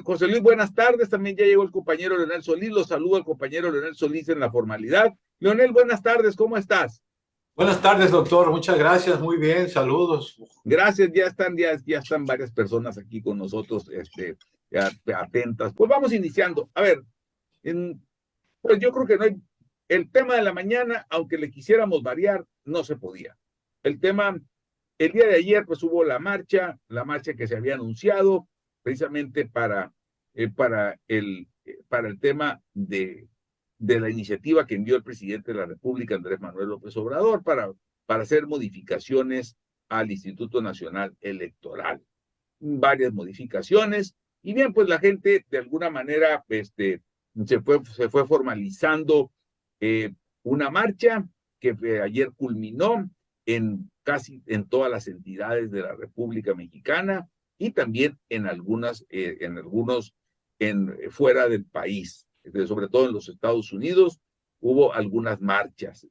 José Luis, buenas tardes. También ya llegó el compañero Leonel Solís. Lo saludo al compañero Leonel Solís en la formalidad. Leonel, buenas tardes. ¿Cómo estás? Buenas tardes, doctor. Muchas gracias. Muy bien. Saludos. Gracias. Ya están varias personas aquí con nosotros, atentas. Pues vamos iniciando. A ver, pues yo creo que no hay, el tema de la mañana, aunque le quisiéramos variar, no se podía. El tema, el día de ayer, pues hubo la marcha que se había anunciado precisamente para el tema de la iniciativa que envió el presidente de la República, Andrés Manuel López Obrador, para hacer modificaciones al Instituto Nacional Electoral. Varias modificaciones, y bien, pues la gente de alguna manera se fue formalizando una marcha que ayer culminó casi en todas las entidades de la República Mexicana y también en algunos fuera del país, sobre todo en los Estados Unidos, hubo algunas marchas.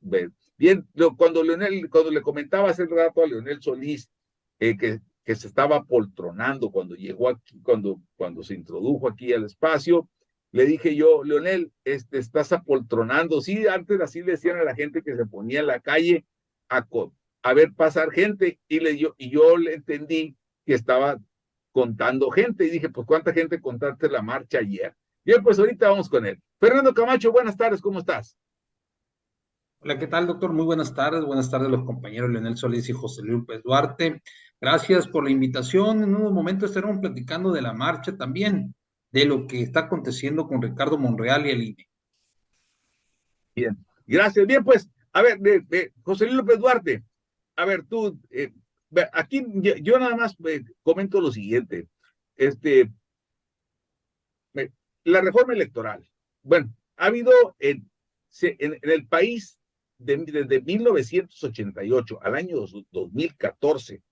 Bien, cuando le comentaba hace rato a Leonel Solís que se estaba poltronando cuando llegó aquí, cuando se introdujo aquí al espacio, le dije yo, Leonel, estás apoltronando. Sí, antes así le decían a la gente que se ponía en la calle a, a ver pasar gente, y yo le entendí que estaba contando gente, y dije, pues, ¿cuánta gente contaste la marcha ayer? Bien, pues ahorita vamos con él. Fernando Camacho, buenas tardes, ¿cómo estás? Hola, ¿qué tal, doctor? Muy buenas tardes. Buenas tardes a los compañeros Leonel Solís y José Luis López Duarte. Gracias por la invitación. En unos momentos estaremos platicando de la marcha también, de lo que está aconteciendo con Ricardo Monreal y el INE. Bien, gracias. Bien, pues, a ver, José Luis López Duarte, a ver, tú, aquí yo nada más comento lo siguiente. Este, la reforma electoral. Bueno, ha habido en el país desde 1988 al año 2014,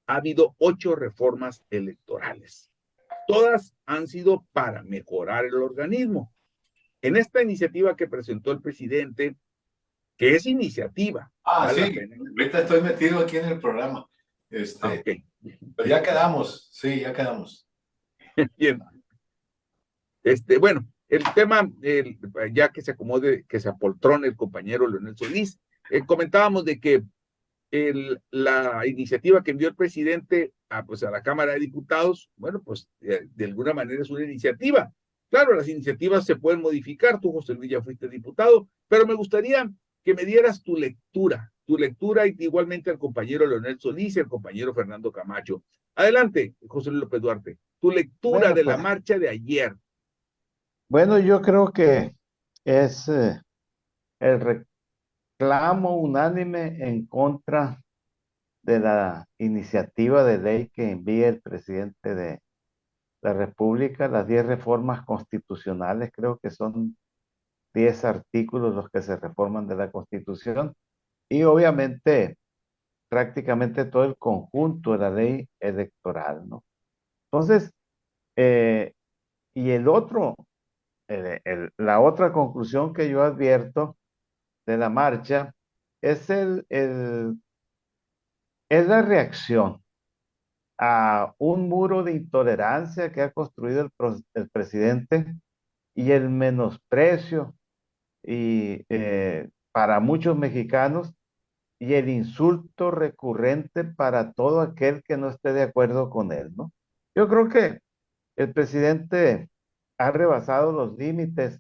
ha habido 8 reformas electorales. Todas han sido para mejorar el organismo. En esta iniciativa que presentó el presidente, que es iniciativa, vale la Sí. pena. Ahorita estoy metido aquí en el programa. Ok. Pero ya quedamos. Sí, ya quedamos. Bien. Bueno, el tema, ya que se acomode, que se apoltrone el compañero Leonel Solís, comentábamos de que la iniciativa que envió el presidente pues a la Cámara de Diputados, bueno, pues de alguna manera es una iniciativa. Claro, las iniciativas se pueden modificar, tú, José Luis, ya fuiste diputado, pero me gustaría que me dieras tu lectura, y igualmente al compañero Leonel Solís y al compañero Fernando Camacho. Adelante, José Luis López Duarte, tu lectura Bueno, de la pues, marcha de ayer. bueno, yo creo que es el reclamo unánime en contra de la iniciativa de ley que envía el presidente de la República, las 10 reformas constitucionales. Creo que son 10 artículos los que se reforman de la Constitución, y obviamente prácticamente todo el conjunto de la ley electoral, ¿no? Entonces, eh, y la otra conclusión que yo advierto de la marcha es es la reacción a un muro de intolerancia que ha construido el presidente, y el menosprecio para muchos mexicanos, y el insulto recurrente para todo aquel que no esté de acuerdo con él, ¿no? Yo creo que el presidente ha rebasado los límites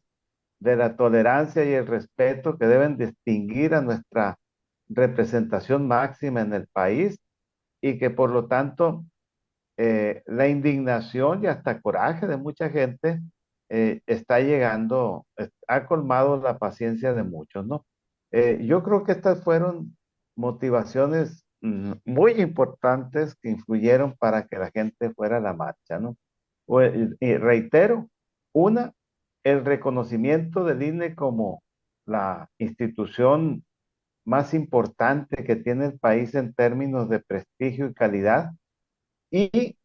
de la tolerancia y el respeto que deben distinguir a nuestra representación máxima en el país, y que por lo tanto la indignación y hasta coraje de mucha gente está llegando, ha colmado la paciencia de muchos, ¿no? Yo creo que estas fueron motivaciones muy importantes que influyeron para que la gente fuera a la marcha, ¿no? Y reitero, una, el reconocimiento del INE como la institución más importante que tiene el país en términos de prestigio y calidad, y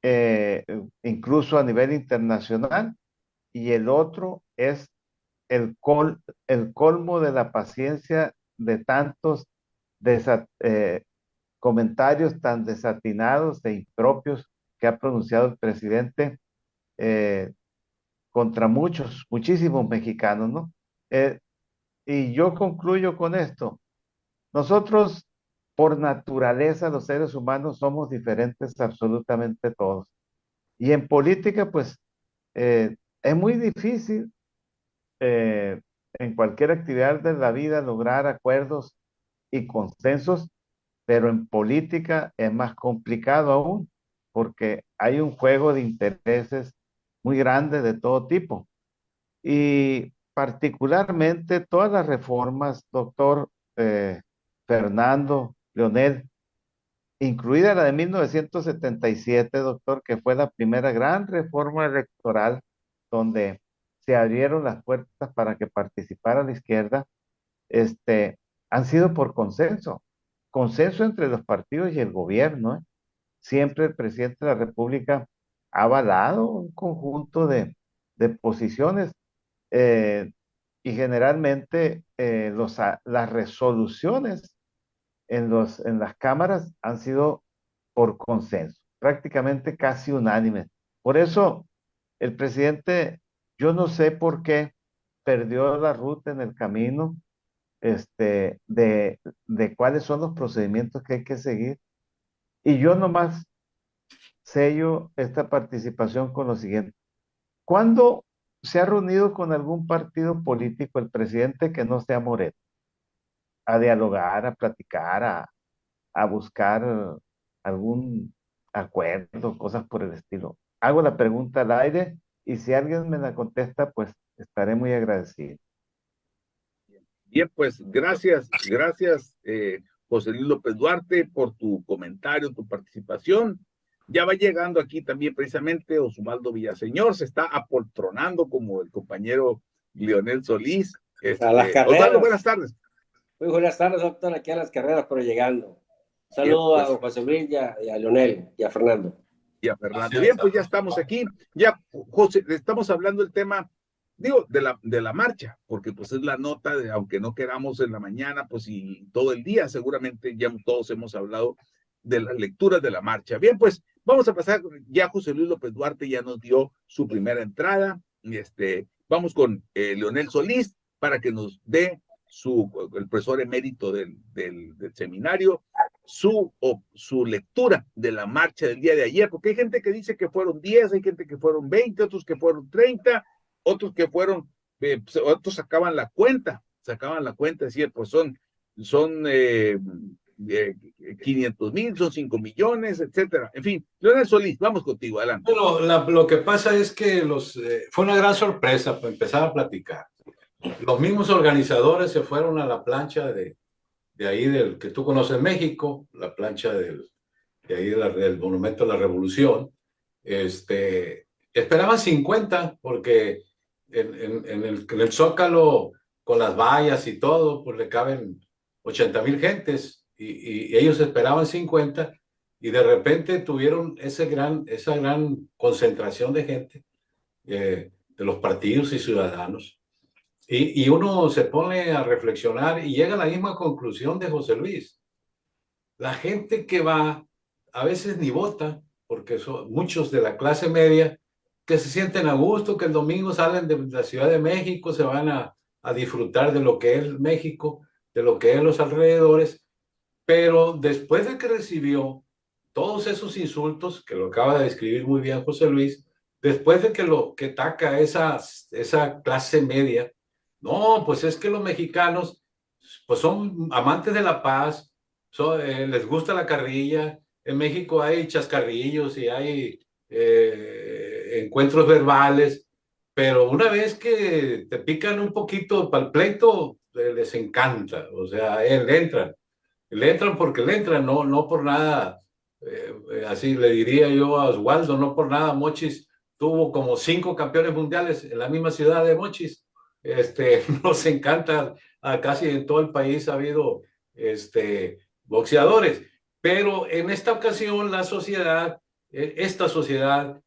eh, incluso a nivel internacional. Y el otro es el colmo de la paciencia de tantos comentarios tan desatinados e impropios que ha pronunciado el presidente eh, contra muchísimos mexicanos, ¿no? Eh, y yo concluyo con esto. Nosotros, por naturaleza, los seres humanos somos diferentes absolutamente todos. Y en política, pues, es muy difícil eh, en cualquier actividad de la vida lograr acuerdos y consensos, pero en política es más complicado aún, porque hay un juego de intereses muy grande de todo tipo. Y particularmente todas las reformas, doctor Fernando, Leonel, incluida la de 1977, doctor, que fue la primera gran reforma electoral donde se abrieron las puertas para que participara la izquierda, han sido por consenso, consenso entre los partidos y el gobierno, ¿eh? Siempre el presidente de la República ha avalado un conjunto de posiciones eh, y generalmente las resoluciones en las cámaras han sido por consenso, prácticamente casi unánimes. Por eso el presidente, yo no sé por qué perdió la ruta en el camino de cuáles son los procedimientos que hay que seguir. Y yo nomás sello esta participación con lo siguiente. ¿Cuándo se ha reunido con algún partido político el presidente que no sea Moreno? A dialogar, a platicar, a buscar algún acuerdo, cosas por el estilo. Hago la pregunta al aire y si alguien me la contesta, pues estaré muy agradecido. Bien, pues gracias, José Luis López Duarte, por tu comentario, tu participación. Ya va llegando aquí también precisamente Osvaldo Villaseñor, se está apoltronando como el compañero Leonel Solís. A las Osvaldo, carreras. buenas tardes. Muy buenas tardes, doctor, aquí a las carreras, pero llegando. Bien, Saludos pues, a don José Luis y a Leonel y a Fernando. y a Fernando. Bien, pues ya estamos aquí. Ya, José, estamos hablando del tema, digo, de la marcha, porque pues es la nota, de, aunque no queramos en la mañana, pues y todo el día, seguramente ya todos hemos hablado de las lecturas de la marcha. Bien, pues vamos a pasar, ya José Luis López Duarte ya nos dio su primera entrada. Vamos con Leonel Solís para que nos dé el profesor emérito del seminario, su lectura de la marcha del día de ayer, porque hay gente que dice que fueron 10, hay gente que fueron 20, otros que fueron 30, otros que fueron, otros sacaban la cuenta, decían, pues son 500,000, son 5 millones, etcétera. En fin, Leonel Solís, vamos contigo, adelante. Bueno, lo que pasa es que fue una gran sorpresa para empezar a platicar. Los mismos organizadores se fueron a la plancha de ahí del que tú conoces, México, la plancha de ahí del Monumento a la Revolución. Esperaban 50 porque en el Zócalo, con las vallas y todo, pues le caben 80,000 gentes y ellos esperaban 50 y de repente tuvieron esa gran concentración de gente de los partidos y ciudadanos. Y uno se pone a reflexionar y llega a la misma conclusión de José Luis. La gente que va a veces ni vota, porque son muchos de la clase media que se sienten a gusto, que el domingo salen de la Ciudad de México, se van a disfrutar de lo que es México, de lo que es los alrededores, pero después de que recibió todos esos insultos, que lo acaba de describir muy bien José Luis, después de que ataca esa clase media, no, pues es que los mexicanos pues son amantes de la paz, les gusta la carrilla, en México hay chascarrillos y hay encuentros verbales, pero una vez que te pican un poquito para el pleito, les encanta, o sea, le entran porque le entran, no por nada, así le diría yo a Osvaldo, no por nada Mochis tuvo como 5 campeones mundiales en la misma ciudad de Mochis. Nos encanta, casi en todo el país ha habido boxeadores, pero en esta ocasión esta sociedad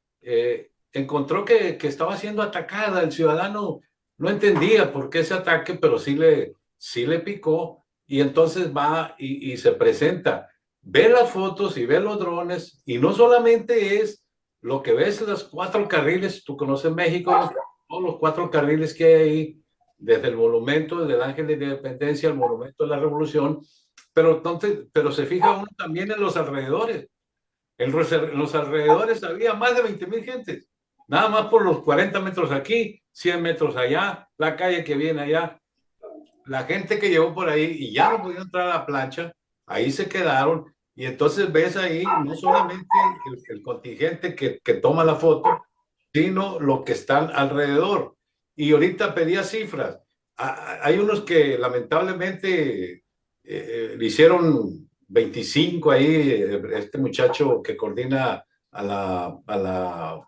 encontró que estaba siendo atacada. El ciudadano no entendía por qué ese ataque, pero sí le picó y entonces va y se presenta. Ve las fotos y ve los drones y no solamente es lo que ves los 4 carriles, tú conoces México, todos los 4 carriles que hay ahí, desde el monumento, desde el Ángel de la Independencia al monumento de la Revolución, pero entonces, pero se fija uno también en los alrededores. En los alrededores había más de 20,000 gentes, nada más por los 40 metros aquí, 100 metros allá, la calle que viene allá. La gente que llegó por ahí y ya no podía entrar a la plancha, ahí se quedaron. Y entonces ves ahí no solamente el contingente que toma la foto, sino lo que están alrededor. Y ahorita pedía cifras. Hay unos que lamentablemente le hicieron 25 ahí, este muchacho que coordina a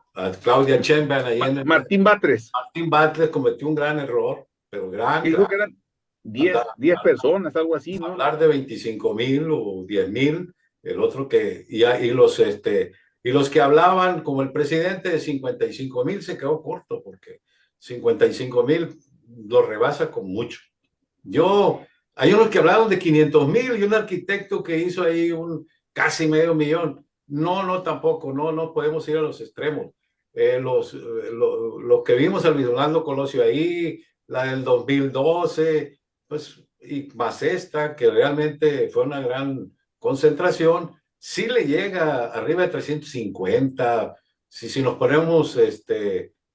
Claudia Sheinbaum ahí en Martín Batres, Martín Batres cometió un gran error, pero gran, dijo que eran 10 personas, algo así, ¿no? hablar de 25,000 o 10,000, el otro que, y los que hablaban como el presidente de 55,000 se quedó corto, porque 55,000 lo rebasa con mucho. Hay unos que hablaron de 500,000 y un arquitecto que hizo ahí casi medio millón. No, tampoco, no podemos ir a los extremos. Los que vimos al Luis Donaldo Colosio ahí, la del 2012, pues, y más esta, que realmente fue una gran concentración, sí le llega arriba de 350. Si nos ponemos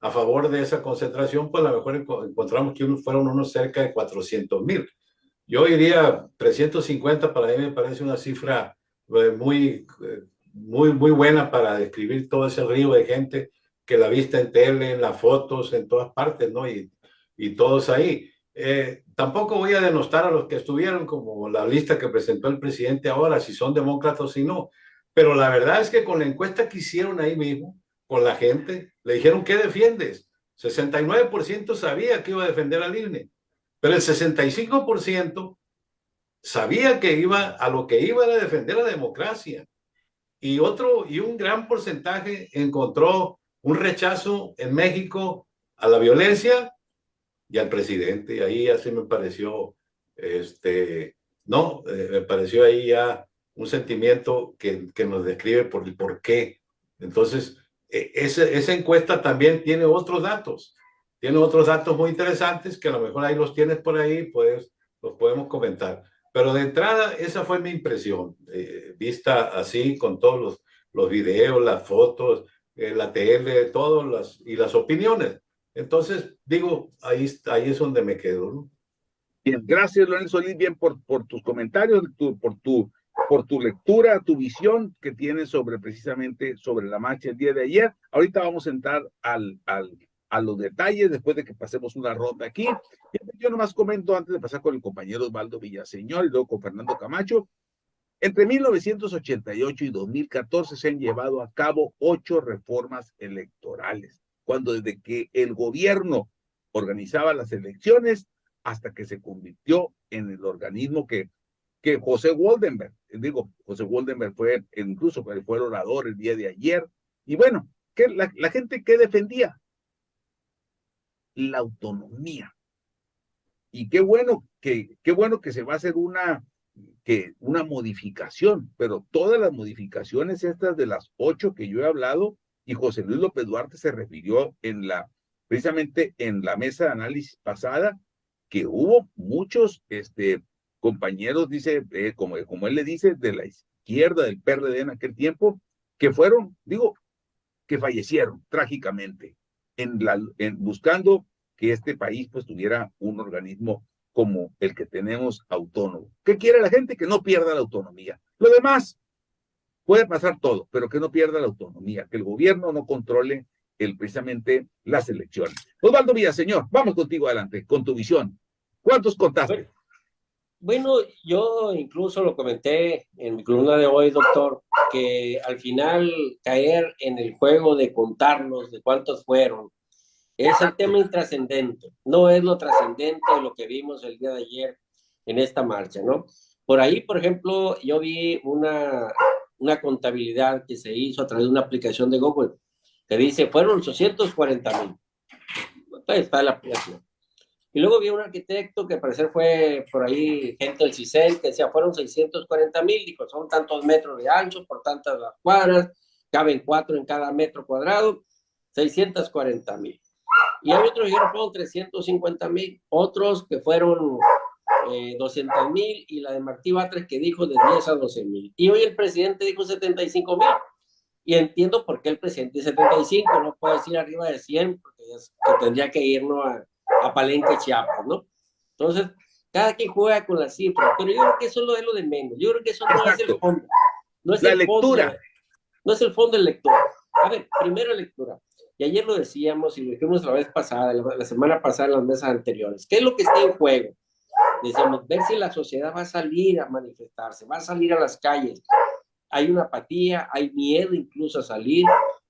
a favor de esa concentración, pues a lo mejor encontramos que fueron unos cerca de 400,000. Yo iría 350, para mí me parece una cifra muy buena para describir todo ese río de gente que la viste en tele, en las fotos, en todas partes, ¿no? Y todos ahí. Tampoco voy a denostar a los que estuvieron, como la lista que presentó el presidente ahora, si son demócratas o si no. Pero la verdad es que con la encuesta que hicieron ahí mismo, con la gente, le dijeron, ¿qué defiendes? 69% sabía que iba a defender al INE, pero el 65% sabía que a lo que iba era defender la democracia. Y un gran porcentaje encontró un rechazo en México a la violencia y al presidente. Y ahí así me pareció, me pareció ahí ya un sentimiento que nos describe por el por qué. Entonces, esa encuesta también tiene otros datos muy interesantes que a lo mejor ahí los tienes por ahí, pues los podemos comentar. Pero de entrada, esa fue mi impresión, vista así con todos los videos, las fotos, la tele, y las opiniones. Entonces, digo, ahí es donde me quedo, ¿no? Bien, gracias, Leonel Solís, bien por tus comentarios, por tu lectura, tu visión que tienes precisamente sobre la marcha el día de ayer. Ahorita vamos a entrar a los detalles después de que pasemos una ronda aquí. Yo nomás comento antes de pasar con el compañero Osvaldo Villaseñor y luego con Fernando Camacho. Entre 1988 y 2014 se han llevado a cabo 8 reformas electorales, cuando desde que el gobierno organizaba las elecciones hasta que se convirtió en el organismo que José Woldenberg fue, incluso fue el orador el día de ayer. Y bueno, la gente que defendía la autonomía. Y qué bueno que se va a hacer una modificación, pero todas las modificaciones estas de las 8 que yo he hablado, y José Luis López Duarte se refirió precisamente en la mesa de análisis pasada, que hubo muchos compañeros, dice, como él le dice, de la izquierda, del PRD en aquel tiempo, que que fallecieron trágicamente buscando que este país pues tuviera un organismo como el que tenemos autónomo. ¿Qué quiere la gente? Que no pierda la autonomía. Lo demás puede pasar todo, pero que no pierda la autonomía, que el gobierno no controle precisamente las elecciones. Osvaldo Villaseñor, vamos contigo adelante, con tu visión. ¿Cuántos contaste? Bueno, yo incluso lo comenté en mi columna de hoy, doctor, que al final caer en el juego de contarlos de cuántos fueron es el tema intrascendente, no es lo trascendente de lo que vimos el día de ayer en esta marcha, ¿no? Por ahí, por ejemplo, yo vi una contabilidad que se hizo a través de una aplicación de Google que dice, fueron 840,000. Ahí está la aplicación. Y luego vi un arquitecto que al parecer fue por ahí gente del CISEN que decía, fueron 640,000, dijo, son tantos metros de ancho por tantas las cuadras, caben 4 en cada metro cuadrado, 640,000. Y hay otros que fueron 350,000, otros que fueron 200,000, y la de Martí Batres que dijo de 10 a 12,000. Y hoy el presidente dijo 75,000. Y entiendo por qué el presidente dice 75, no puede decir arriba de 100, porque tendría que irnos a Palenque, Chiapas, ¿no? Entonces, cada quien juega con las cifras, pero yo creo que eso es lo de menos. Yo creo que eso no es el fondo. No es la el lectura. Fondo, no es el fondo del lector. A ver, primero lectura. Y ayer lo decíamos y lo dijimos la vez pasada, la semana pasada en las mesas anteriores. ¿Qué es lo que está en juego? Decíamos, ver si la sociedad va a salir a manifestarse, va a salir a las calles. Hay una apatía, hay miedo incluso a salir.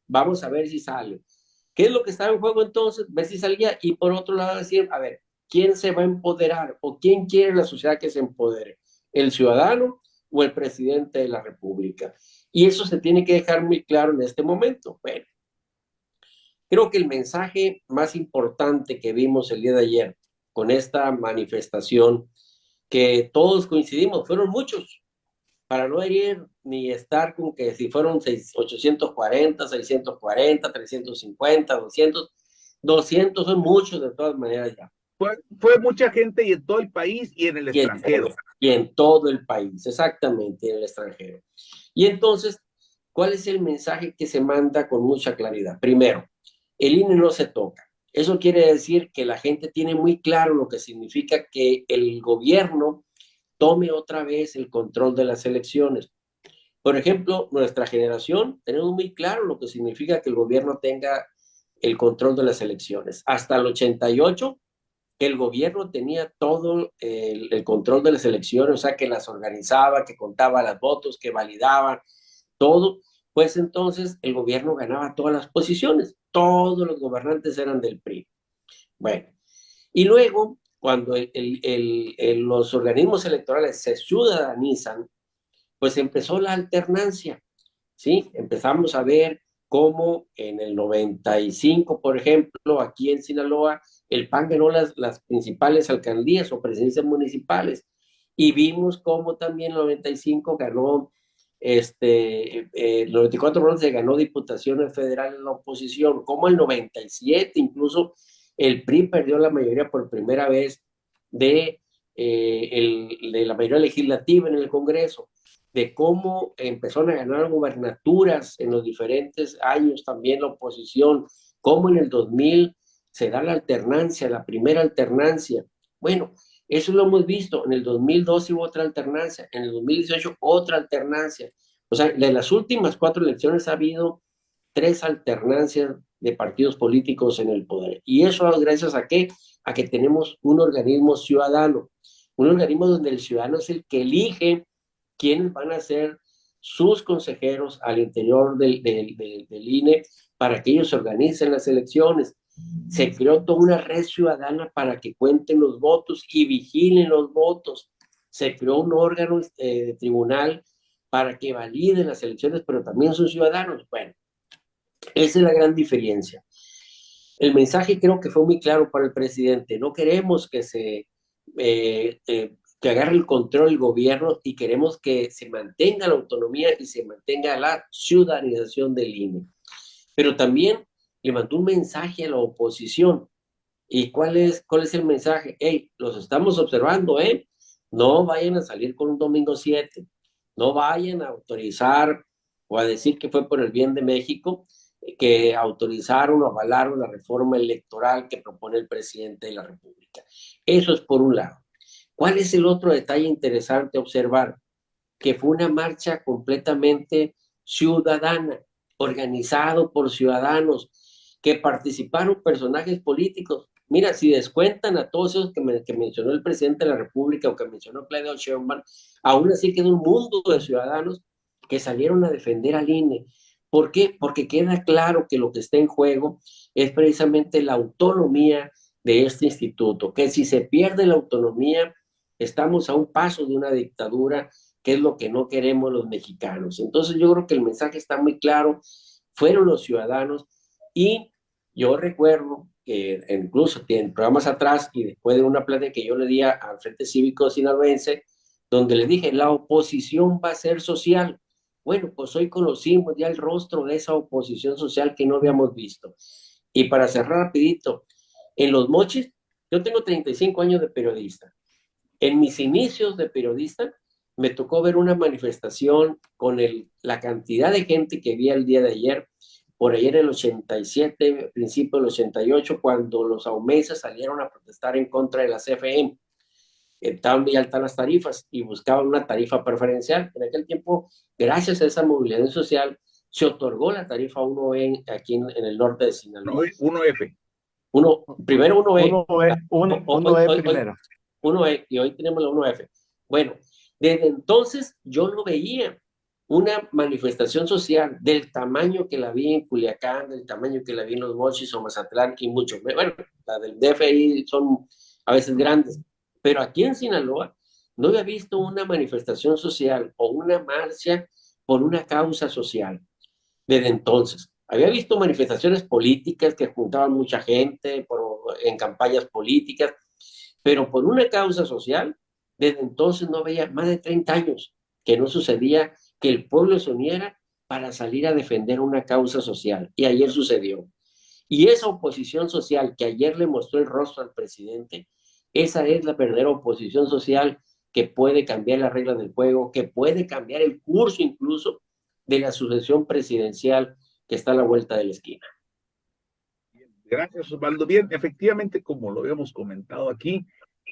Vamos a ver si sale. ¿Qué es lo que está en juego entonces? Ver si salía. Y por otro lado decir, a ver, ¿quién se va a empoderar o quién quiere la sociedad que se empodere? ¿El ciudadano o el presidente de la República? Y eso se tiene que dejar muy claro en este momento. Bueno, creo que el mensaje más importante que vimos el día de ayer con esta manifestación, que todos coincidimos, fueron muchos, para no herir ni estar con que si fueron 840, 640, 350, 200 son muchos de todas maneras ya. Fue mucha gente y en todo el país y en el extranjero. Y en todo el país, exactamente, en el extranjero. Y entonces, ¿cuál es el mensaje que se manda con mucha claridad? Primero, el INE no se toca. Eso quiere decir que la gente tiene muy claro lo que significa que el gobierno tome otra vez el control de las elecciones. Por ejemplo, nuestra generación tenemos muy claro lo que significa que el gobierno tenga el control de las elecciones. Hasta el 88, el gobierno tenía todo el control de las elecciones, o sea, que las organizaba, que contaba los votos, que validaba todo. Pues entonces el gobierno ganaba todas las posiciones. Todos los gobernantes eran del PRI. Bueno, y luego, cuando los organismos electorales se ciudadanizan, pues empezó la alternancia, ¿sí? Empezamos a ver cómo en el 95, por ejemplo, aquí en Sinaloa, el PAN ganó las principales alcaldías o presidencias municipales, y vimos cómo también en el 95 ganó, el 94 por se ganó diputaciones federales en la oposición, como el 97 incluso el PRI perdió la mayoría por primera vez de la mayoría legislativa en el Congreso, de cómo empezaron a ganar gubernaturas en los diferentes años también la oposición, cómo en el 2000 se da la alternancia, la primera alternancia. Bueno, eso lo hemos visto, en el 2012 hubo otra alternancia, en el 2018 otra alternancia. O sea, de las últimas 4 elecciones ha habido 3 alternancias de partidos políticos en el poder. Y eso es gracias a qué? A que tenemos un organismo ciudadano, un organismo donde el ciudadano es el que elige quiénes van a ser sus consejeros al interior del INE para que ellos organicen las elecciones. Se creó toda una red ciudadana para que cuenten los votos y vigilen los votos. Se creó un órgano de tribunal para que validen las elecciones, pero también son ciudadanos. Bueno, esa es la gran diferencia. El mensaje creo que fue muy claro para el presidente. No queremos que que agarre el control el gobierno, y queremos que se mantenga la autonomía y se mantenga la ciudadanización del INE. Pero también le mandó un mensaje a la oposición. ¿Y cuál es el mensaje? Hey, los estamos observando, ¿eh? No vayan a salir con un domingo 7. No vayan a autorizar o a decir que fue por el bien de México, que autorizaron o avalaron la reforma electoral que propone el presidente de la República. Eso es por un lado. ¿Cuál es el otro detalle interesante a observar? Que fue una marcha completamente ciudadana, organizado por ciudadanos, que participaron personajes políticos. Mira, si descuentan a todos esos que mencionó el presidente de la República o que mencionó Claudio Sheinbaum, aún así queda un mundo de ciudadanos que salieron a defender al INE. ¿Por qué? Porque queda claro que lo que está en juego es precisamente la autonomía de este instituto, que si se pierde la autonomía, estamos a un paso de una dictadura, que es lo que no queremos los mexicanos. Entonces yo creo que el mensaje está muy claro, fueron los ciudadanos, y yo recuerdo que incluso en programas atrás y después de una plática que yo le di al Frente Cívico Sinaloense, donde le dije, la oposición va a ser social, Bueno, pues hoy conocimos ya el rostro de esa oposición social que no habíamos visto. Y para cerrar rapidito, en Los Mochis, yo tengo 35 años de periodista. En mis inicios de periodista, me tocó ver una manifestación con la cantidad de gente que vi el día de ayer, por ayer el 87, principio del 88, cuando los aumenses salieron a protestar en contra de la CFE. Estaban muy altas las tarifas y buscaban una tarifa preferencial. En aquel tiempo, gracias a esa movilidad social, se otorgó la tarifa 1E aquí en el norte de Sinaloa. 1F. Primero 1E. 1E primero. 1E, y hoy tenemos la 1F. Bueno, desde entonces yo no veía una manifestación social del tamaño que la vi en Culiacán, del tamaño que la vi en Los Mochis o Mazatlán, y mucho. Bueno, la del DFI son a veces grandes, pero aquí en Sinaloa no había visto una manifestación social o una marcha por una causa social desde entonces. Había visto manifestaciones políticas que juntaban mucha gente en campañas políticas, pero por una causa social, desde entonces no veía más de 30 años que no sucedía que el pueblo se uniera para salir a defender una causa social. Y ayer sucedió. Y esa oposición social que ayer le mostró el rostro al presidente, esa es la verdadera oposición social que puede cambiar las reglas del juego, que puede cambiar el curso incluso de la sucesión presidencial que está a la vuelta de la esquina. Gracias, Osvaldo. Bien, efectivamente, como lo habíamos comentado aquí,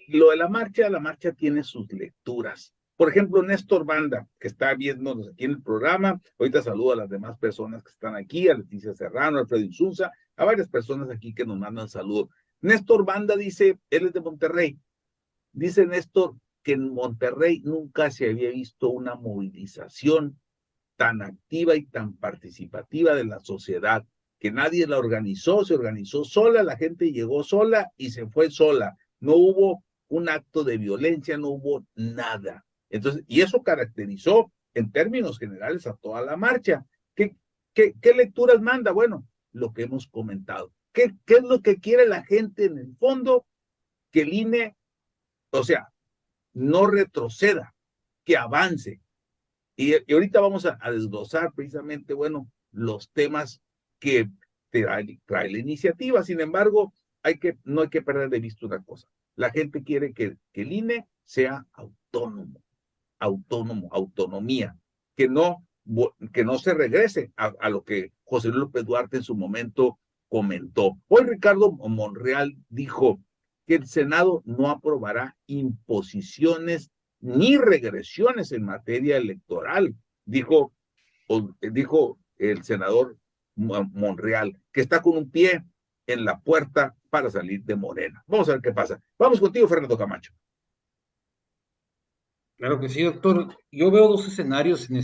lo de la marcha tiene sus lecturas. Por ejemplo, Néstor Banda, que está viéndonos aquí en el programa, ahorita saludo a las demás personas que están aquí, a Leticia Serrano, a Alfredo Insunza, a varias personas aquí que nos mandan saludos. Néstor Banda dice, él es de Monterrey, dice Néstor que en Monterrey nunca se había visto una movilización tan activa y tan participativa de la sociedad, que nadie la organizó, se organizó sola, la gente llegó sola y se fue sola. No hubo un acto de violencia, no hubo nada. Entonces, y eso caracterizó en términos generales a toda la marcha. ¿Qué lecturas manda? Bueno, lo que hemos comentado. ¿Qué es lo que quiere la gente en el fondo? Que el INE, o sea, no retroceda, que avance. Y ahorita vamos a desglosar precisamente, bueno, los temas que trae la iniciativa. Sin embargo, no hay que perder de vista una cosa. La gente quiere que el INE sea autonomía, que no se regrese a lo que José Luis López Duarte en su momento comentó. Hoy Ricardo Monreal dijo que el Senado no aprobará imposiciones ni regresiones en materia electoral, dijo el senador Monreal, que está con un pie en la puerta para salir de Morena. Vamos a ver qué pasa. Vamos contigo, Fernando Camacho. Claro que sí, doctor. Yo veo dos escenarios en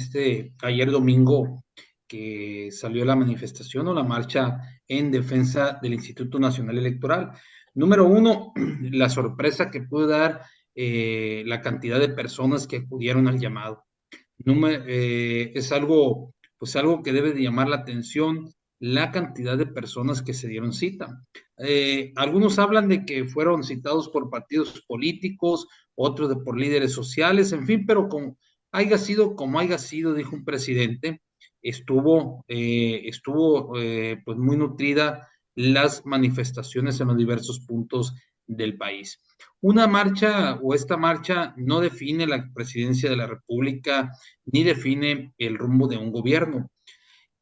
ayer domingo que salió la manifestación o la marcha en defensa del Instituto Nacional Electoral. Número uno, la sorpresa que pudo dar la cantidad de personas que acudieron al llamado. Es algo que debe de llamar la atención, la cantidad de personas que se dieron cita. Algunos hablan de que fueron citados por partidos políticos, otros por líderes sociales, en fin, pero haya sido como haya sido, dijo un presidente, estuvo pues muy nutrida las manifestaciones en los diversos puntos del país. Esta marcha no define la presidencia de la República ni define el rumbo de un gobierno.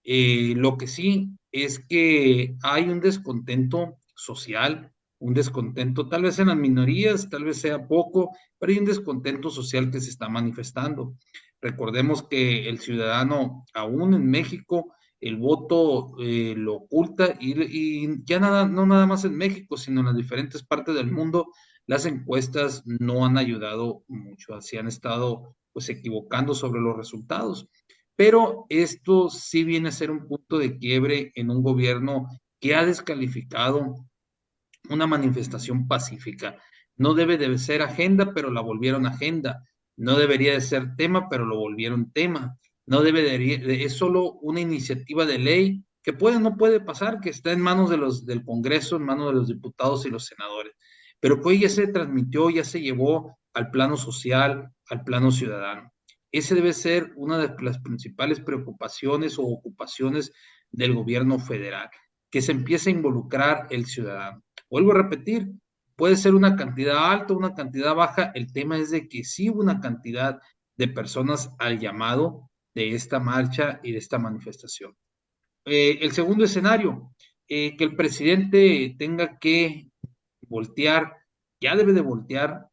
Lo que sí es que hay un descontento social, un descontento tal vez en las minorías, tal vez sea poco, pero hay un descontento social que se está manifestando. Recordemos que el ciudadano, aún en México, el voto lo oculta y ya no nada más en México, sino en las diferentes partes del mundo, las encuestas no han ayudado mucho, así han estado pues equivocando sobre los resultados. Pero esto sí viene a ser un punto de quiebre en un gobierno que ha descalificado una manifestación pacífica. No debe de ser agenda, pero la volvieron agenda. No debería de ser tema, pero lo volvieron tema. No es solo una iniciativa de ley que puede o no puede pasar, que está en manos del Congreso, en manos de los diputados y los senadores, pero que hoy ya se transmitió, ya se llevó al plano social, al plano ciudadano. Ese debe ser una de las principales preocupaciones o ocupaciones del gobierno federal, que se empiece a involucrar el ciudadano. Vuelvo a repetir, puede ser una cantidad alta o una cantidad baja, el tema es de que sí hubo una cantidad de personas al llamado de esta marcha y de esta manifestación. El segundo escenario, que el presidente tenga que voltear, ya debe de voltear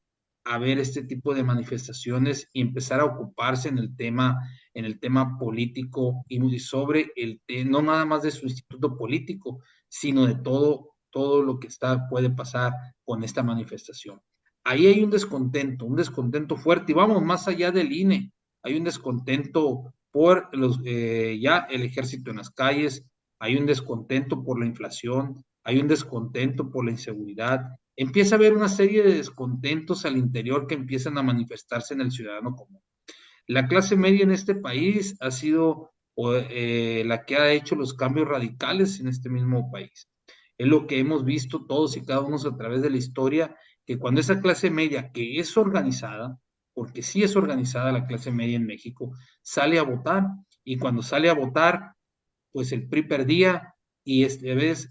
a ver este tipo de manifestaciones y empezar a ocuparse en el tema político y sobre no nada más de su instituto político, sino de todo lo que puede pasar con esta manifestación. Ahí hay un descontento fuerte, y vamos más allá del INE, hay un descontento por ya el ejército en las calles, hay un descontento por la inflación, hay un descontento por la inseguridad, empieza a haber una serie de descontentos al interior que empiezan a manifestarse en el ciudadano común. La clase media en este país ha sido la que ha hecho los cambios radicales en este mismo país. Es lo que hemos visto todos y cada uno a través de la historia, que cuando esa clase media, que es organizada, porque sí es organizada la clase media en México, sale a votar, y cuando sale a votar, pues el PRI perdía, y esta vez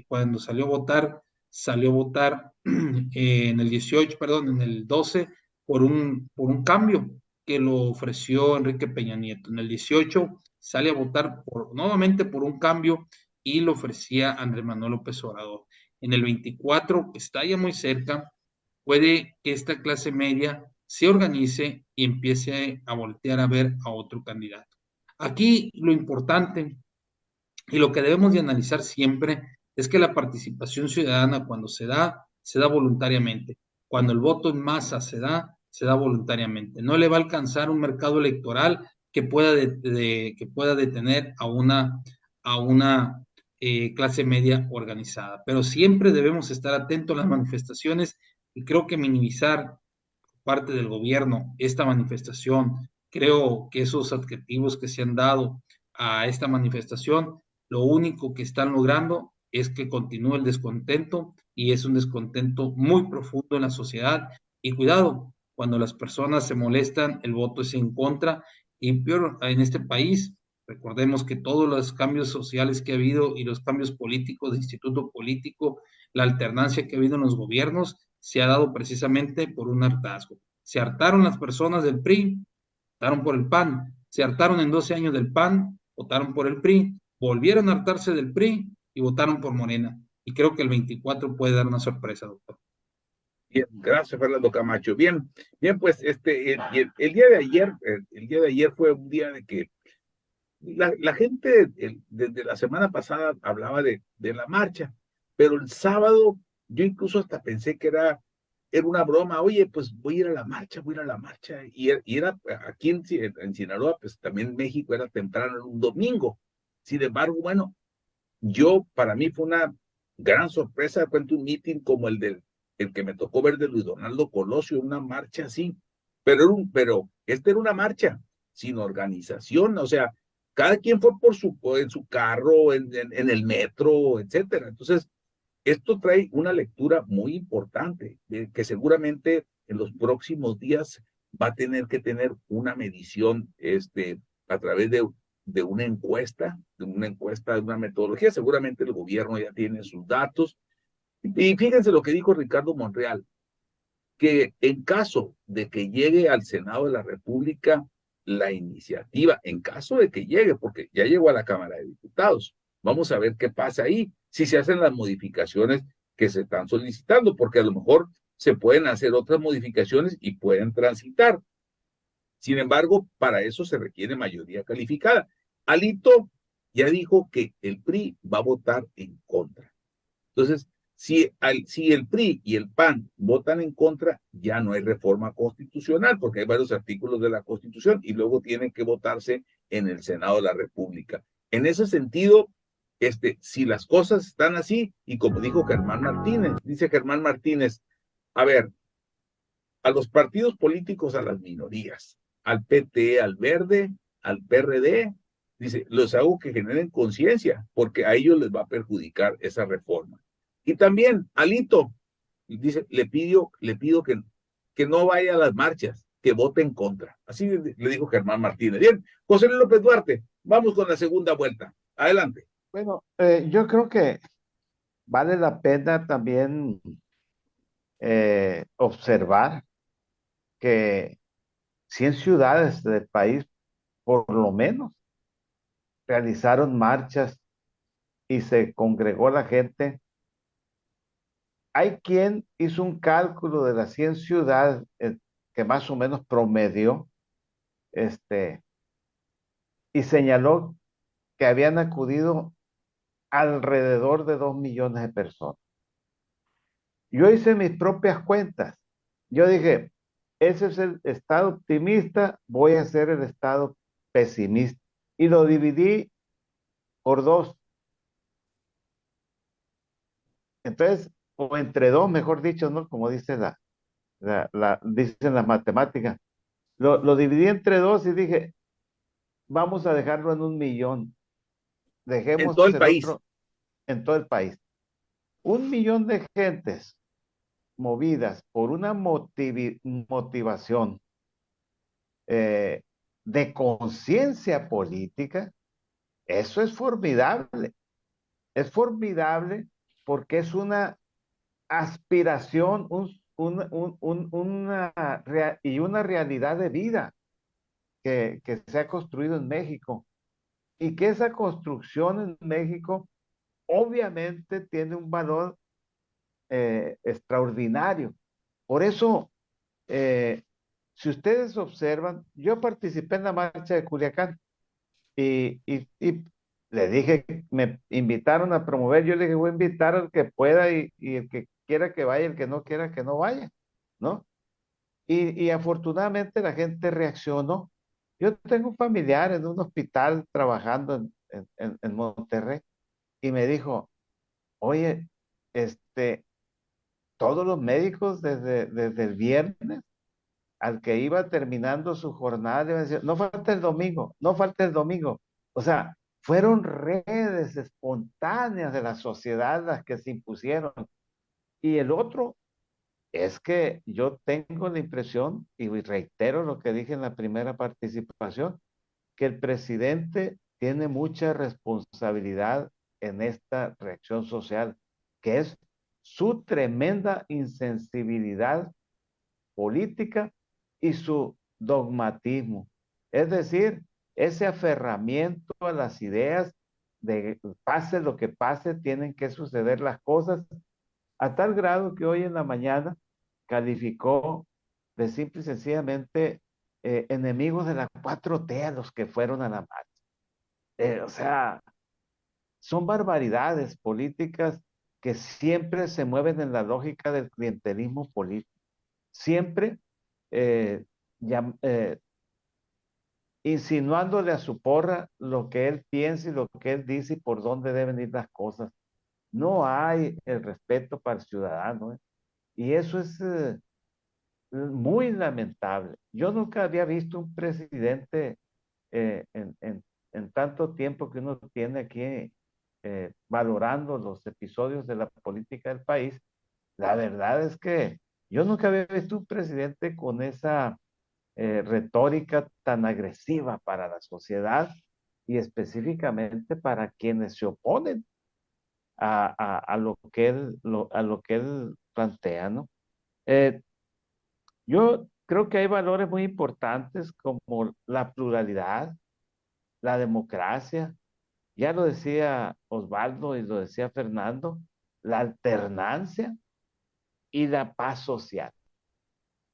cuando salió a votar en el 18, perdón, en el 12, por un cambio que lo ofreció Enrique Peña Nieto. En el 18 sale a votar nuevamente por un cambio y lo ofrecía Andrés Manuel López Obrador. En el 24, que está ya muy cerca, puede que esta clase media se organice y empiece a voltear a ver a otro candidato. Aquí lo importante y lo que debemos de analizar siempre es que la participación ciudadana, cuando se da voluntariamente. Cuando el voto en masa se da voluntariamente. No le va a alcanzar un mercado electoral que pueda detener a una clase media organizada. Pero siempre debemos estar atentos a las manifestaciones, y creo que minimizar parte del gobierno esta manifestación, creo que esos adjetivos que se han dado a esta manifestación, lo único que están logrando es que continúe el descontento, y es un descontento muy profundo en la sociedad. Y cuidado, cuando las personas se molestan, el voto es en contra, y peor en este país. Recordemos que todos los cambios sociales que ha habido y los cambios políticos de instituto político, la alternancia que ha habido en los gobiernos, se ha dado precisamente por un hartazgo. Se hartaron las personas del PRI, votaron por el PAN, se hartaron en 12 años del PAN, votaron por el PRI, volvieron a hartarse del PRI y votaron por Morena. Y creo que el 24 puede dar una sorpresa, doctor. Bien, gracias, Fernando Camacho. Bien, pues el día de ayer fue un día de que la gente desde la semana pasada hablaba de la marcha, pero el sábado yo incluso hasta pensé que era una broma. Oye, pues voy a ir a la marcha, y era aquí en Sinaloa, pues también en México era temprano, un domingo. Sin embargo, bueno, para mí fue una gran sorpresa. Cuento un meeting como el que me tocó ver de Luis Donaldo Colosio, una marcha así, pero esta era una marcha sin organización, o sea, cada quien fue en su carro, en el metro, etcétera. Entonces, esto trae una lectura muy importante, que seguramente en los próximos días va a tener que tener una medición a través de una encuesta, de una metodología. Seguramente el gobierno ya tiene sus datos. Y fíjense lo que dijo Ricardo Monreal, que en caso de que llegue al Senado de la República la iniciativa, en caso de que llegue, porque ya llegó a la Cámara de Diputados, vamos a ver qué pasa ahí, si se hacen las modificaciones que se están solicitando, porque a lo mejor se pueden hacer otras modificaciones y pueden transitar. Sin embargo, para eso se requiere mayoría calificada. Alito ya dijo que el PRI va a votar en contra. Entonces, si el PRI y el PAN votan en contra, ya no hay reforma constitucional, porque hay varios artículos de la Constitución y luego tienen que votarse en el Senado de la República. En ese sentido, si las cosas están así, y como dijo Germán Martínez, dice Germán Martínez, a ver, a los partidos políticos, a las minorías, al PT, al Verde, al PRD, dice, los hago que generen conciencia, porque a ellos les va a perjudicar esa reforma. Y también, Alito, dice, le pido que no vaya a las marchas, que vote en contra. Así le dijo Germán Martínez. Bien, José Luis López Duarte, vamos con la segunda vuelta. Adelante. Bueno, yo creo que vale la pena también observar que 100 ciudades del país, por lo menos, realizaron marchas y se congregó la gente. Hay quien hizo un cálculo de las 100 ciudades que más o menos promedió, y señaló que habían acudido alrededor de 2 millones de personas. Yo hice mis propias cuentas. Yo dije, ese es el estado optimista, voy a hacer el estado pesimista. Y lo dividí por dos. Entonces, o entre dos, mejor dicho, ¿no? Como dice dicen las matemáticas. Lo dividí entre dos y dije, vamos a dejarlo en 1 millón. En Dejemos todo el el país. otro en todo el país. 1 millón de gentes movidas por una motivación eh, de conciencia política, eso es formidable. Es formidable porque es una aspiración y una realidad de vida que se ha construido en México. Y que esa construcción en México obviamente tiene un valor extraordinario. Por eso, si ustedes observan, yo participé en la marcha de Culiacán y le dije, me invitaron a promover, yo le dije, voy a invitar al que pueda y el que quiera que vaya, el que no quiera que no vaya, ¿no? Y afortunadamente la gente reaccionó. Yo tengo un familiar en un hospital trabajando en Monterrey y me dijo, oye, todos los médicos desde el viernes al que iba terminando su jornada, le iban a decir, no falta el domingo, no falta el domingo. O sea, fueron redes espontáneas de la sociedad las que se impusieron. Y el otro es que yo tengo la impresión, y reitero lo que dije en la primera participación, que el presidente tiene mucha responsabilidad en esta reacción social, que es su tremenda insensibilidad política y su dogmatismo. Es decir, ese aferramiento a las ideas de pase lo que pase, tienen que suceder las cosas, a tal grado que hoy en la mañana calificó de simple y sencillamente enemigos de la 4T a los que fueron a la marcha. O sea, son barbaridades políticas que siempre se mueven en la lógica del clientelismo político. Siempre eh, insinuándole a su porra lo que él piensa y lo que él dice y por dónde deben ir las cosas. No hay el respeto para el ciudadano, ¿eh? Y eso es muy lamentable. Yo nunca había visto un presidente en tanto tiempo que uno tiene aquí valorando los episodios de la política del país. La verdad es que yo nunca había visto un presidente con esa retórica tan agresiva para la sociedad y específicamente para quienes se oponen a lo que él plantea, ¿no? Eh, yo creo que hay valores muy importantes como la pluralidad, la democracia, ya lo decía Osvaldo y lo decía Fernando, la alternancia y la paz social.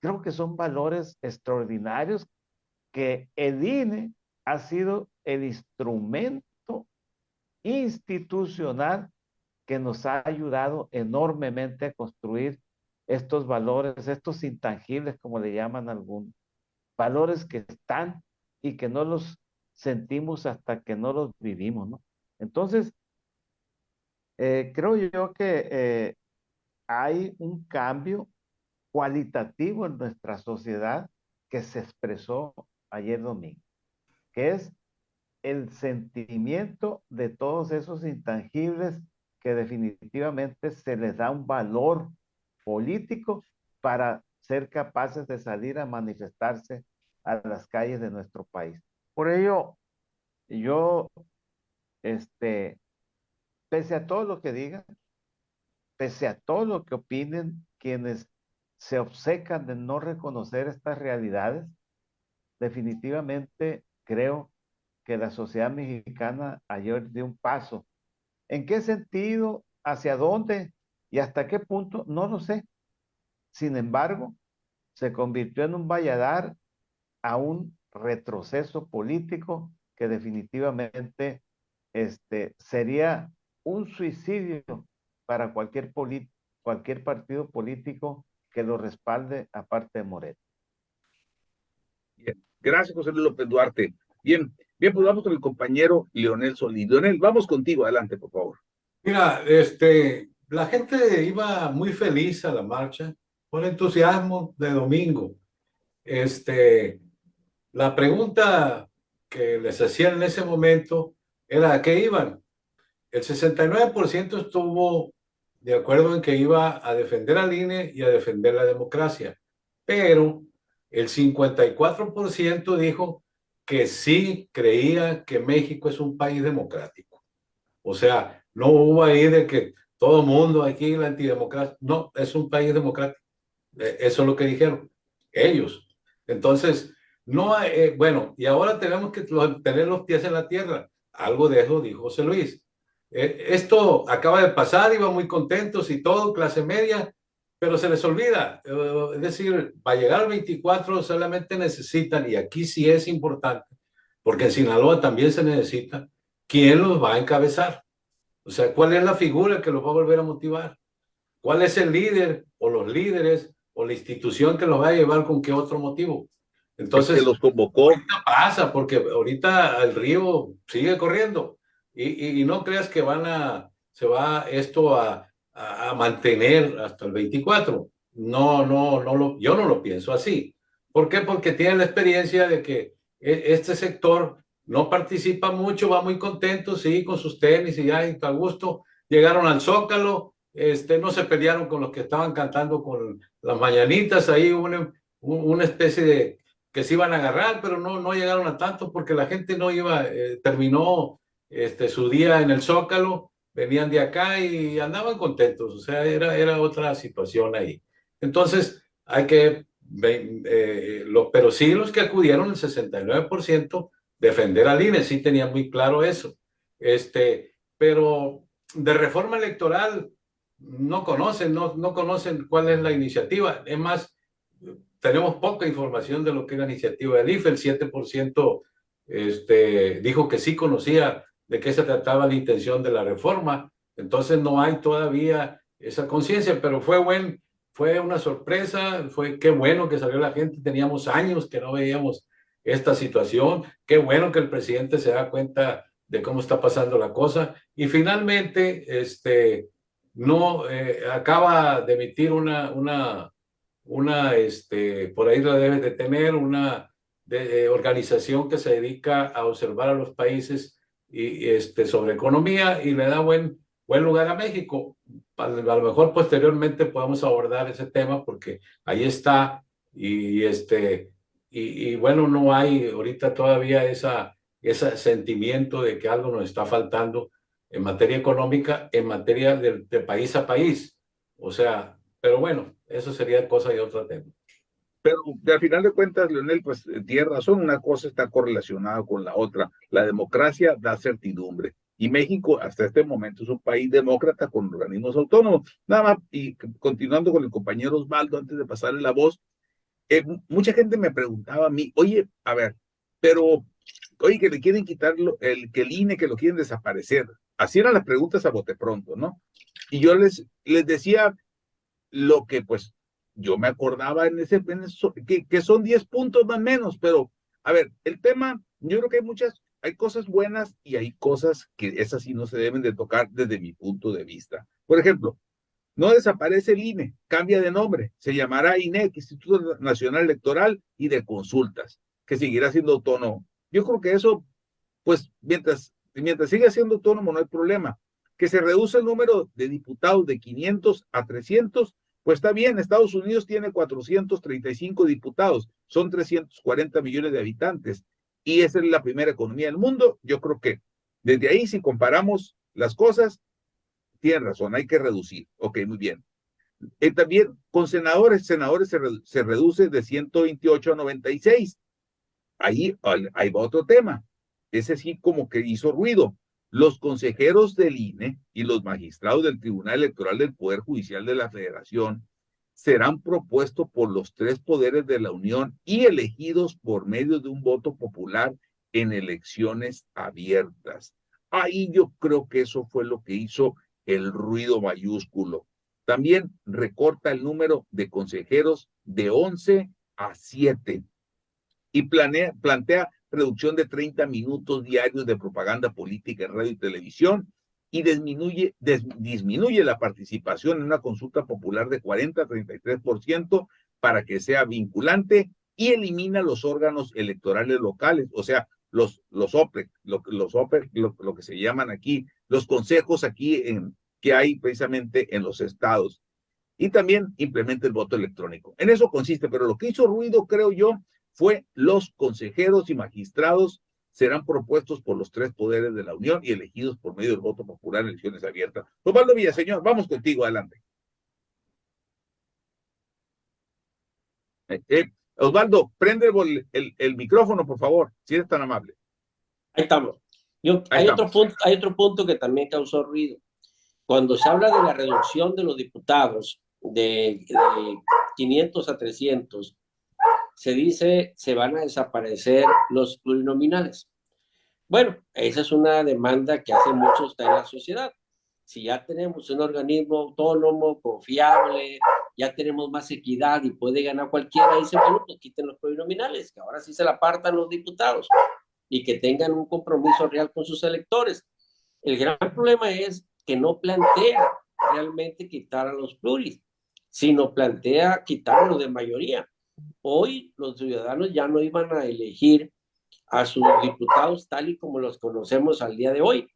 Creo que son valores extraordinarios que el INE ha sido el instrumento institucional que nos ha ayudado enormemente a construir estos valores, estos intangibles, como le llaman algunos, valores que están y que no los sentimos hasta que no los vivimos, ¿no? Entonces, creo yo que hay un cambio cualitativo en nuestra sociedad que se expresó ayer domingo, que es el sentimiento de todos esos intangibles que definitivamente se les da un valor político para ser capaces de salir a manifestarse a las calles de nuestro país. Por ello, yo, pese a todo lo que digan, pese a todo lo que opinen quienes se obcecan de no reconocer estas realidades, definitivamente creo que la sociedad mexicana ayer dio un paso. ¿En qué sentido? ¿Hacia dónde? ¿Y hasta qué punto? No lo sé. Sin embargo, se convirtió en un valladar a un retroceso político que definitivamente sería un suicidio para cualquier partido político que lo respalde aparte de Moreno. Bien. Gracias, José Luis López Duarte. Bien, bien, pues vamos con el compañero Leonel Solís. Leonel, vamos contigo, adelante, por favor. Mira, la gente iba muy feliz a la marcha, con entusiasmo de domingo. La pregunta que les hacían en ese momento era ¿a qué iban? El 69% estuvo de acuerdo en que iba a defender al INE y a defender la democracia, pero el 54% dijo que sí creía que México es un país democrático. O sea, no hubo ahí de que todo mundo aquí la antidemocracia. No, es un país democrático. Eso es lo que dijeron ellos. Entonces, no hay, bueno, y ahora tenemos que tener los pies en la tierra. Algo de eso dijo José Luis. Esto acaba de pasar, iban muy contentos y todo, clase media, pero se les olvida. Es decir, para llegar al 24 solamente necesitan, y aquí sí es importante, porque en Sinaloa también se necesita, ¿quién los va a encabezar? O sea, ¿cuál es la figura que los va a volver a motivar? ¿Cuál es el líder o los líderes o la institución que los va a llevar con qué otro motivo? Entonces, que los convocó. ahorita pasa, porque ahorita el río sigue corriendo y no creas que se va esto a mantener hasta el 24. No, yo no lo pienso así. ¿Por qué? Porque tienen la experiencia de que este sector no participa mucho, va muy contento, sí, con sus tenis y ya, a gusto. Llegaron al Zócalo, no se pelearon con los que estaban cantando con las mañanitas, ahí una especie de que se iban a agarrar, pero no llegaron a tanto porque la gente no iba, terminó su día en el Zócalo, venían de acá y andaban contentos, o sea, era otra situación ahí. Entonces, hay que, pero sí los que acudieron, el 69%, defender al INE, sí tenía muy claro eso. Pero de reforma electoral no conocen cuál es la iniciativa. Es más, tenemos poca información de lo que es la iniciativa del IFE. El 7% dijo que sí conocía de qué se trataba la intención de la reforma. Entonces no hay todavía esa conciencia, pero fue una sorpresa, qué bueno que salió la gente. Teníamos años que no veíamos esta situación. Qué bueno que el presidente se da cuenta de cómo está pasando la cosa. Y finalmente, acaba de emitir por ahí la debe de tener, una organización que se dedica a observar a los países sobre economía y le da buen lugar a México. A lo mejor posteriormente podemos abordar ese tema porque ahí está y bueno, no hay ahorita todavía ese sentimiento de que algo nos está faltando en materia económica, en materia de país a país. O sea, pero bueno, eso sería cosa de otro tema. Pero al final de cuentas, Leonel, pues tiene razón, una cosa está correlacionada con la otra. La democracia da certidumbre. Y México hasta este momento es un país demócrata con organismos autónomos. Nada más, y continuando con el compañero Osvaldo, antes de pasarle la voz, mucha gente me preguntaba a mí, oye, a ver, pero, oye, que le quieren quitar que el INE, que lo quieren desaparecer. Así eran las preguntas a bote pronto, ¿no? Y yo les decía lo que pues yo me acordaba que son 10 puntos más o menos, pero a ver, el tema, yo creo que hay cosas buenas y hay cosas que esas sí no se deben de tocar desde mi punto de vista. Por ejemplo, no desaparece el INE, cambia de nombre, se llamará INEC, Instituto Nacional Electoral y de Consultas, que seguirá siendo autónomo. Yo creo que eso, pues, mientras siga siendo autónomo no hay problema. Que se reduce el número de diputados de 500 a 300, Pues está bien, Estados Unidos tiene 435 diputados, son 340 millones de habitantes, y esa es la primera economía del mundo. Yo creo que desde ahí, si comparamos las cosas, tienen razón, hay que reducir. Ok, muy bien. También con senadores se reduce de 128 a 96. Ahí va otro tema. Ese sí como que hizo ruido. Los consejeros del INE y los magistrados del Tribunal Electoral del Poder Judicial de la Federación serán propuestos por los tres poderes de la Unión y elegidos por medio de un voto popular en elecciones abiertas. Ahí yo creo que eso fue lo que hizo el ruido mayúsculo. También recorta el número de consejeros de 11 a 7 y plantea reducción de 30 minutos diarios de propaganda política en radio y televisión y disminuye la participación en una consulta popular de 40 a 33% para que sea vinculante y elimina los órganos electorales locales, o sea, los OPEC, lo que se llaman aquí, los consejos aquí que hay precisamente en los estados. Y también implementa el voto electrónico. En eso consiste, pero lo que hizo ruido, creo yo, fue los consejeros y magistrados serán propuestos por los tres poderes de la Unión y elegidos por medio del voto popular en elecciones abiertas. Osvaldo Villaseñor, vamos contigo, adelante. Osvaldo, prende el micrófono, por favor, si eres tan amable. Ahí estamos. Hay otro punto que también causó ruido. Cuando se habla de la reducción de los diputados de 500 a 300, se dice se van a desaparecer los plurinominales. Bueno, esa es una demanda que hace mucho está en la sociedad. Si ya tenemos un organismo autónomo, confiable, ya tenemos más equidad y puede ganar cualquiera, dice, bueno, pues quiten los plurinominales, que ahora sí se la partan los diputados y que tengan un compromiso real con sus electores. El gran problema es que no plantea realmente quitar a los pluris, sino plantea quitarlos de mayoría. Hoy los ciudadanos ya no iban a elegir a sus diputados tal y como los conocemos al día de hoy.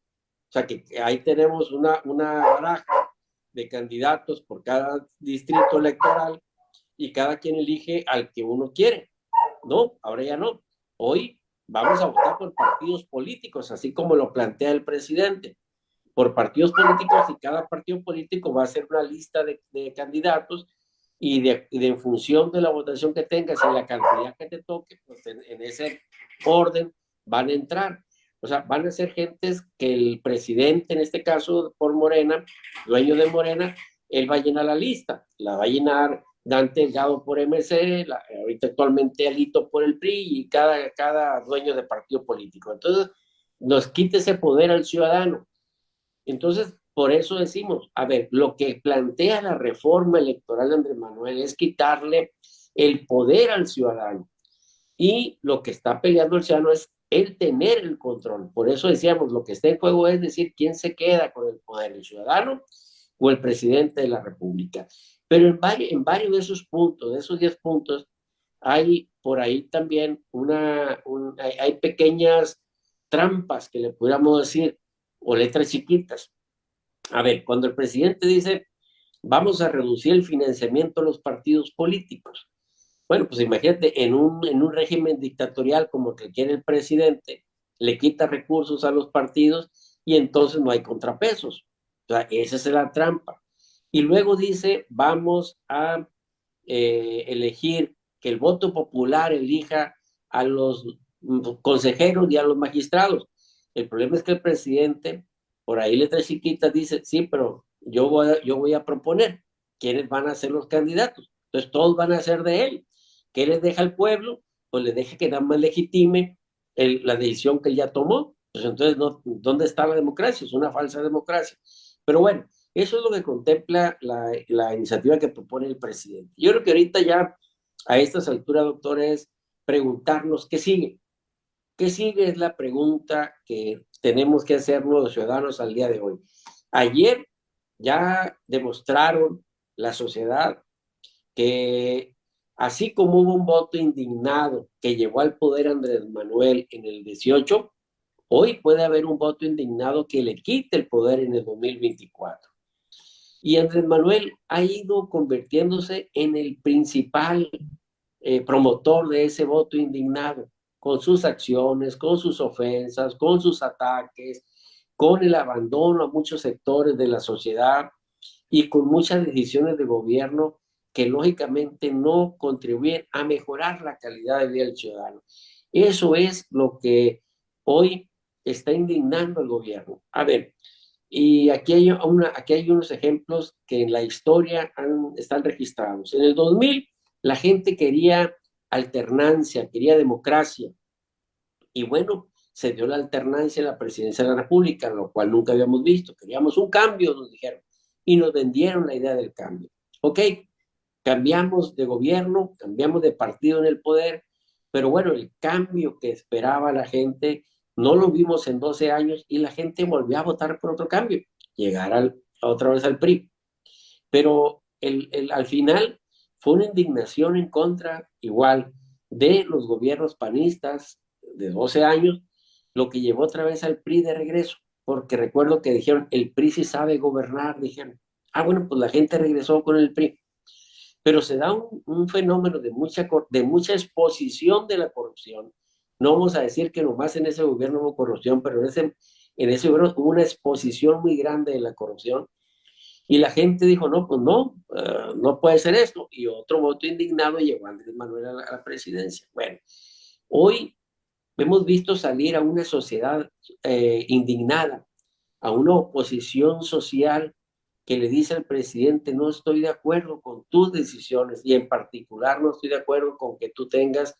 O sea que ahí tenemos una baraja de candidatos por cada distrito electoral y cada quien elige al que uno quiere. No, ahora ya no. Hoy vamos a votar por partidos políticos, así como lo plantea el presidente, por partidos políticos, y cada partido político va a hacer una lista de candidatos y en función de la votación que tengas y la cantidad que te toque, pues en ese orden van a entrar. O sea, van a ser gentes que el presidente, en este caso por Morena, dueño de Morena, él va a llenar la lista. La va a llenar Dante Delgado por MC, ahorita actualmente Alito por el PRI y cada dueño de partido político. Entonces, nos quita ese poder al ciudadano. Entonces, por eso decimos, a ver, lo que plantea la reforma electoral de Andrés Manuel es quitarle el poder al ciudadano. Y lo que está peleando el ciudadano es el tener el control. Por eso decíamos, lo que está en juego es decir quién se queda con el poder, el ciudadano o el presidente de la República. Pero en varios de esos puntos, de esos 10 puntos, hay por ahí también hay pequeñas trampas que le pudiéramos decir, o letras chiquitas. A ver, cuando el presidente dice, vamos a reducir el financiamiento de los partidos políticos. Bueno, pues imagínate, en un régimen dictatorial como el que quiere el presidente, le quita recursos a los partidos y entonces no hay contrapesos. O sea, esa es la trampa. Y luego dice, vamos a elegir que el voto popular elija a los consejeros y a los magistrados. El problema es que el presidente, por ahí letras chiquitas, dice, sí, pero yo voy a proponer quiénes van a ser los candidatos. Entonces todos van a ser de él. ¿Qué les deja al pueblo? Pues les deja que nada más legitime la decisión que él ya tomó. Pues entonces, ¿dónde está la democracia? Es una falsa democracia. Pero bueno, eso es lo que contempla la iniciativa que propone el presidente. Yo creo que ahorita ya, a estas alturas, doctor, es preguntarnos qué sigue. ¿Qué sigue? Es la pregunta que tenemos que hacernos los ciudadanos al día de hoy. Ayer ya demostraron la sociedad que así como hubo un voto indignado que llevó al poder a Andrés Manuel en el 18, hoy puede haber un voto indignado que le quite el poder en el 2024. Y Andrés Manuel ha ido convirtiéndose en el principal promotor de ese voto indignado, con sus acciones, con sus ofensas, con sus ataques, con el abandono a muchos sectores de la sociedad y con muchas decisiones de gobierno que lógicamente no contribuyen a mejorar la calidad de vida del ciudadano. Eso es lo que hoy está indignando al gobierno. A ver, y aquí hay unos ejemplos que en la historia están registrados. En el 2000 la gente quería alternancia, quería democracia. Y bueno, se dio la alternancia en la presidencia de la República, lo cual nunca habíamos visto. Queríamos un cambio, nos dijeron, y nos vendieron la idea del cambio. Ok, cambiamos de gobierno, cambiamos de partido en el poder, pero bueno, el cambio que esperaba la gente no lo vimos en 12 años y la gente volvió a votar por otro cambio, llegar otra vez al PRI. Pero al final fue una indignación en contra igual de los gobiernos panistas de 12 años, lo que llevó otra vez al PRI de regreso, porque recuerdo que dijeron, el PRI sí sabe gobernar, dijeron. Ah, bueno, pues la gente regresó con el PRI. Pero se da un fenómeno de mucha exposición de la corrupción. No vamos a decir que nomás en ese gobierno hubo corrupción, pero en ese gobierno hubo una exposición muy grande de la corrupción. Y la gente dijo, no, pues no, no puede ser esto. Y otro voto indignado llegó a Andrés Manuel a la presidencia. Bueno, hoy hemos visto salir a una sociedad indignada, a una oposición social que le dice al presidente, no estoy de acuerdo con tus decisiones y en particular no estoy de acuerdo con que tú tengas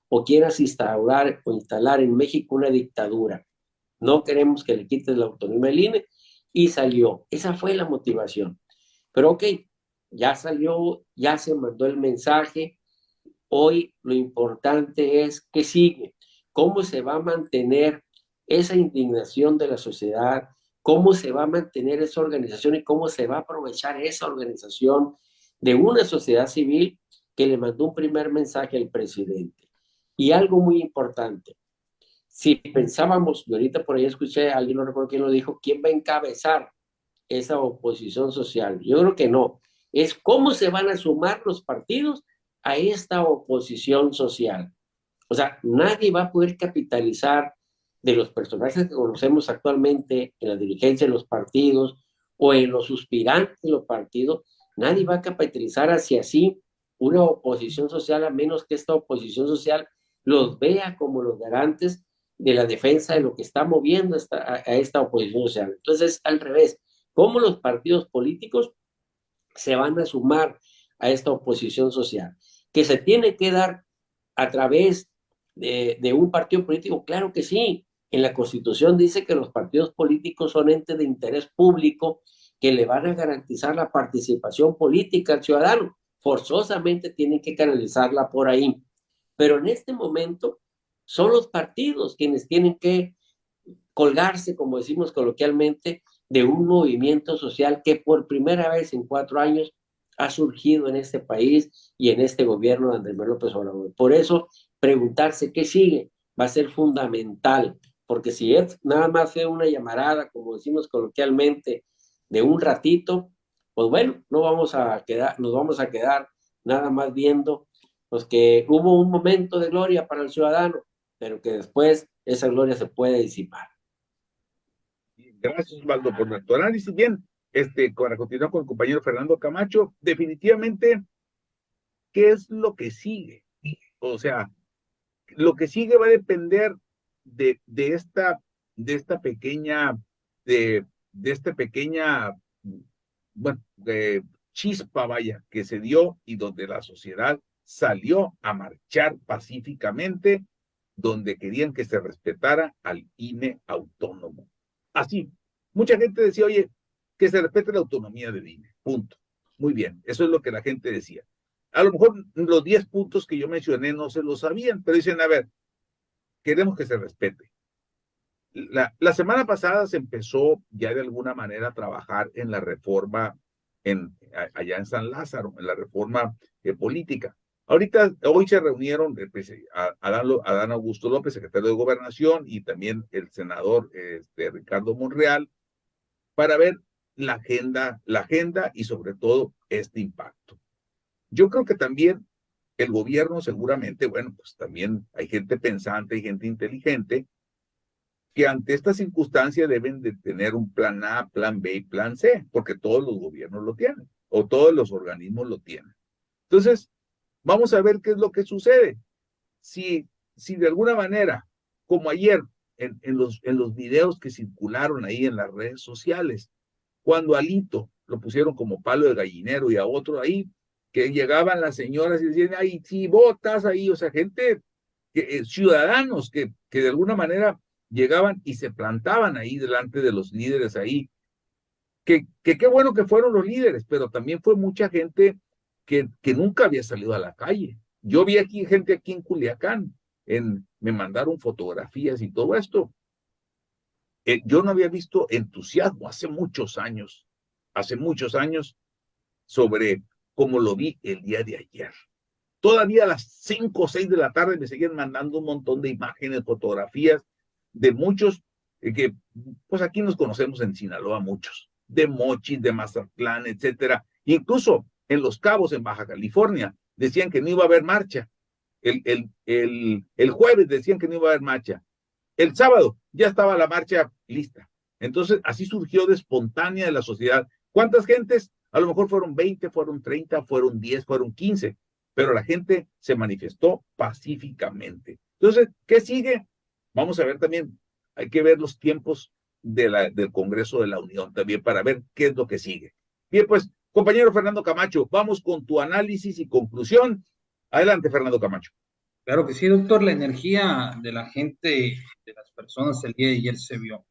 o quieras instaurar o instalar en México una dictadura. No queremos que le quites la autonomía al INE y salió. Esa fue la motivación. Pero ok, ya salió, ya se mandó el mensaje. Hoy lo importante es que sigue. ¿Cómo se va a mantener esa indignación de la sociedad? ¿Cómo se va a mantener esa organización y cómo se va a aprovechar esa organización de una sociedad civil que le mandó un primer mensaje al presidente? Y algo muy importante, si pensábamos, y ahorita por ahí escuché a alguien, no recuerdo quién lo dijo, ¿quién va a encabezar esa oposición social? Yo creo que no. Es cómo se van a sumar los partidos a esta oposición social. O sea, nadie va a poder capitalizar de los personajes que conocemos actualmente en la dirigencia de los partidos o en los suspirantes de los partidos, nadie va a capitalizar hacia sí una oposición social a menos que esta oposición social los vea como los garantes de la defensa de lo que está moviendo a esta oposición social. Entonces, al revés, ¿cómo los partidos políticos se van a sumar a esta oposición social? Que se tiene que dar a través de un partido político, claro que sí. En la Constitución dice que los partidos políticos son entes de interés público que le van a garantizar la participación política al ciudadano. Forzosamente tienen que canalizarla por ahí. Pero en este momento son los partidos quienes tienen que colgarse, como decimos coloquialmente, de un movimiento social que por primera vez en 4 años ha surgido en este país y en este gobierno de Andrés Manuel López Obrador. Por eso, preguntarse qué sigue va a ser fundamental, porque si es nada más fue una llamarada, como decimos coloquialmente, de un ratito, pues bueno, nos vamos a quedar nada más viendo pues que hubo un momento de gloria para el ciudadano, pero que después esa gloria se puede disipar. Gracias, Osvaldo, por nuestro análisis. Bien, para continuar con el compañero Fernando Camacho, definitivamente, ¿qué es lo que sigue? O sea, lo que sigue va a depender de esta pequeña, de esta pequeña, bueno, chispa, vaya, que se dio y donde la sociedad salió a marchar pacíficamente, donde querían que se respetara al INE autónomo. Así, mucha gente decía, oye, que se respete la autonomía del INE, punto. Muy bien, eso es lo que la gente decía. A lo mejor los 10 puntos que yo mencioné no se lo sabían, pero dicen, a ver, queremos que se respete. La semana pasada se empezó ya de alguna manera a trabajar en la reforma allá en San Lázaro, en la reforma política. Hoy se reunieron Adán Augusto López, secretario de Gobernación, y también el senador Ricardo Monreal, para ver la agenda y sobre todo este impacto. Yo creo que también el gobierno seguramente, bueno, pues también hay gente pensante, hay gente inteligente, que ante esta circunstancia deben de tener un plan A, plan B y plan C, porque todos los gobiernos lo tienen, o todos los organismos lo tienen. Entonces, vamos a ver qué es lo que sucede. Si de alguna manera, como ayer, en los videos que circularon ahí en las redes sociales, cuando a Alito lo pusieron como palo de gallinero y a otro ahí, que llegaban las señoras y decían, ay, si votas ahí, o sea, gente, ciudadanos que de alguna manera llegaban y se plantaban ahí delante de los líderes ahí, que qué bueno que fueron los líderes, pero también fue mucha gente que nunca había salido a la calle. Yo vi aquí gente aquí en Culiacán, me mandaron fotografías y todo esto. Yo no había visto entusiasmo hace muchos años, sobre como lo vi el día de ayer. Todavía a las 5 o 6 de la tarde me seguían mandando un montón de imágenes, fotografías de muchos que, pues aquí nos conocemos en Sinaloa muchos, de Mochis, de Mazatlán, etcétera. Incluso en Los Cabos, en Baja California, decían que no iba a haber marcha. El jueves decían que no iba a haber marcha. El sábado ya estaba la marcha lista. Entonces, así surgió de espontánea de la sociedad. ¿Cuántas gentes? A lo mejor fueron 20, fueron 30, fueron 10, fueron 15, pero la gente se manifestó pacíficamente. Entonces, ¿qué sigue? Vamos a ver también, hay que ver los tiempos del Congreso de la Unión también para ver qué es lo que sigue. Bien, pues, compañero Fernando Camacho, vamos con tu análisis y conclusión. Adelante, Fernando Camacho. Claro que sí, doctor, la energía de la gente, de las personas el día de ayer se vio,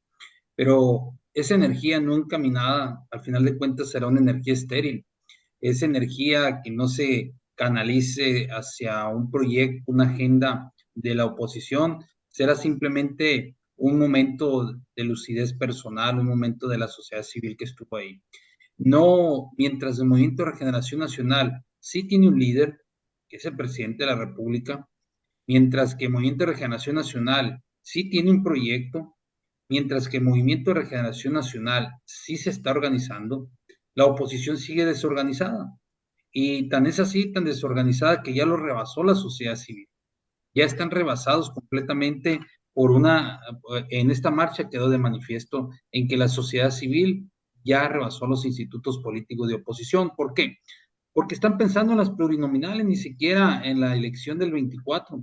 pero esa energía no encaminada, al final de cuentas será una energía estéril, esa energía que no se canalice hacia un proyecto, una agenda de la oposición, será simplemente un momento de lucidez personal, un momento de la sociedad civil que estuvo ahí. No, mientras el Movimiento de Regeneración Nacional sí tiene un líder, que es el presidente de la República, mientras que Movimiento de Regeneración Nacional sí tiene un proyecto, mientras que Movimiento de Regeneración Nacional sí se está organizando, la oposición sigue desorganizada. Y tan es así, tan desorganizada que ya lo rebasó la sociedad civil. Ya están rebasados completamente en esta marcha quedó de manifiesto en que la sociedad civil ya rebasó a los institutos políticos de oposición. ¿Por qué? Porque están pensando en las plurinominales, ni siquiera en la elección del 24.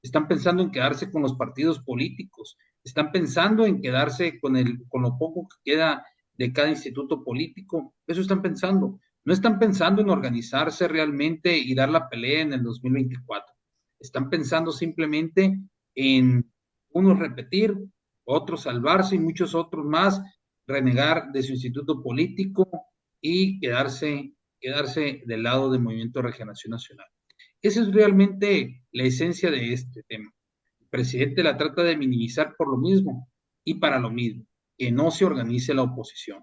Están pensando en quedarse con los partidos políticos. Están pensando en quedarse con lo poco que queda de cada instituto político. Eso están pensando. No están pensando en organizarse realmente y dar la pelea en el 2024. Están pensando simplemente en unos repetir, otros salvarse y muchos otros más renegar de su instituto político y quedarse del lado del Movimiento de Regeneración Nacional. Esa es realmente la esencia de este tema. El presidente la trata de minimizar por lo mismo y para lo mismo, que no se organice la oposición.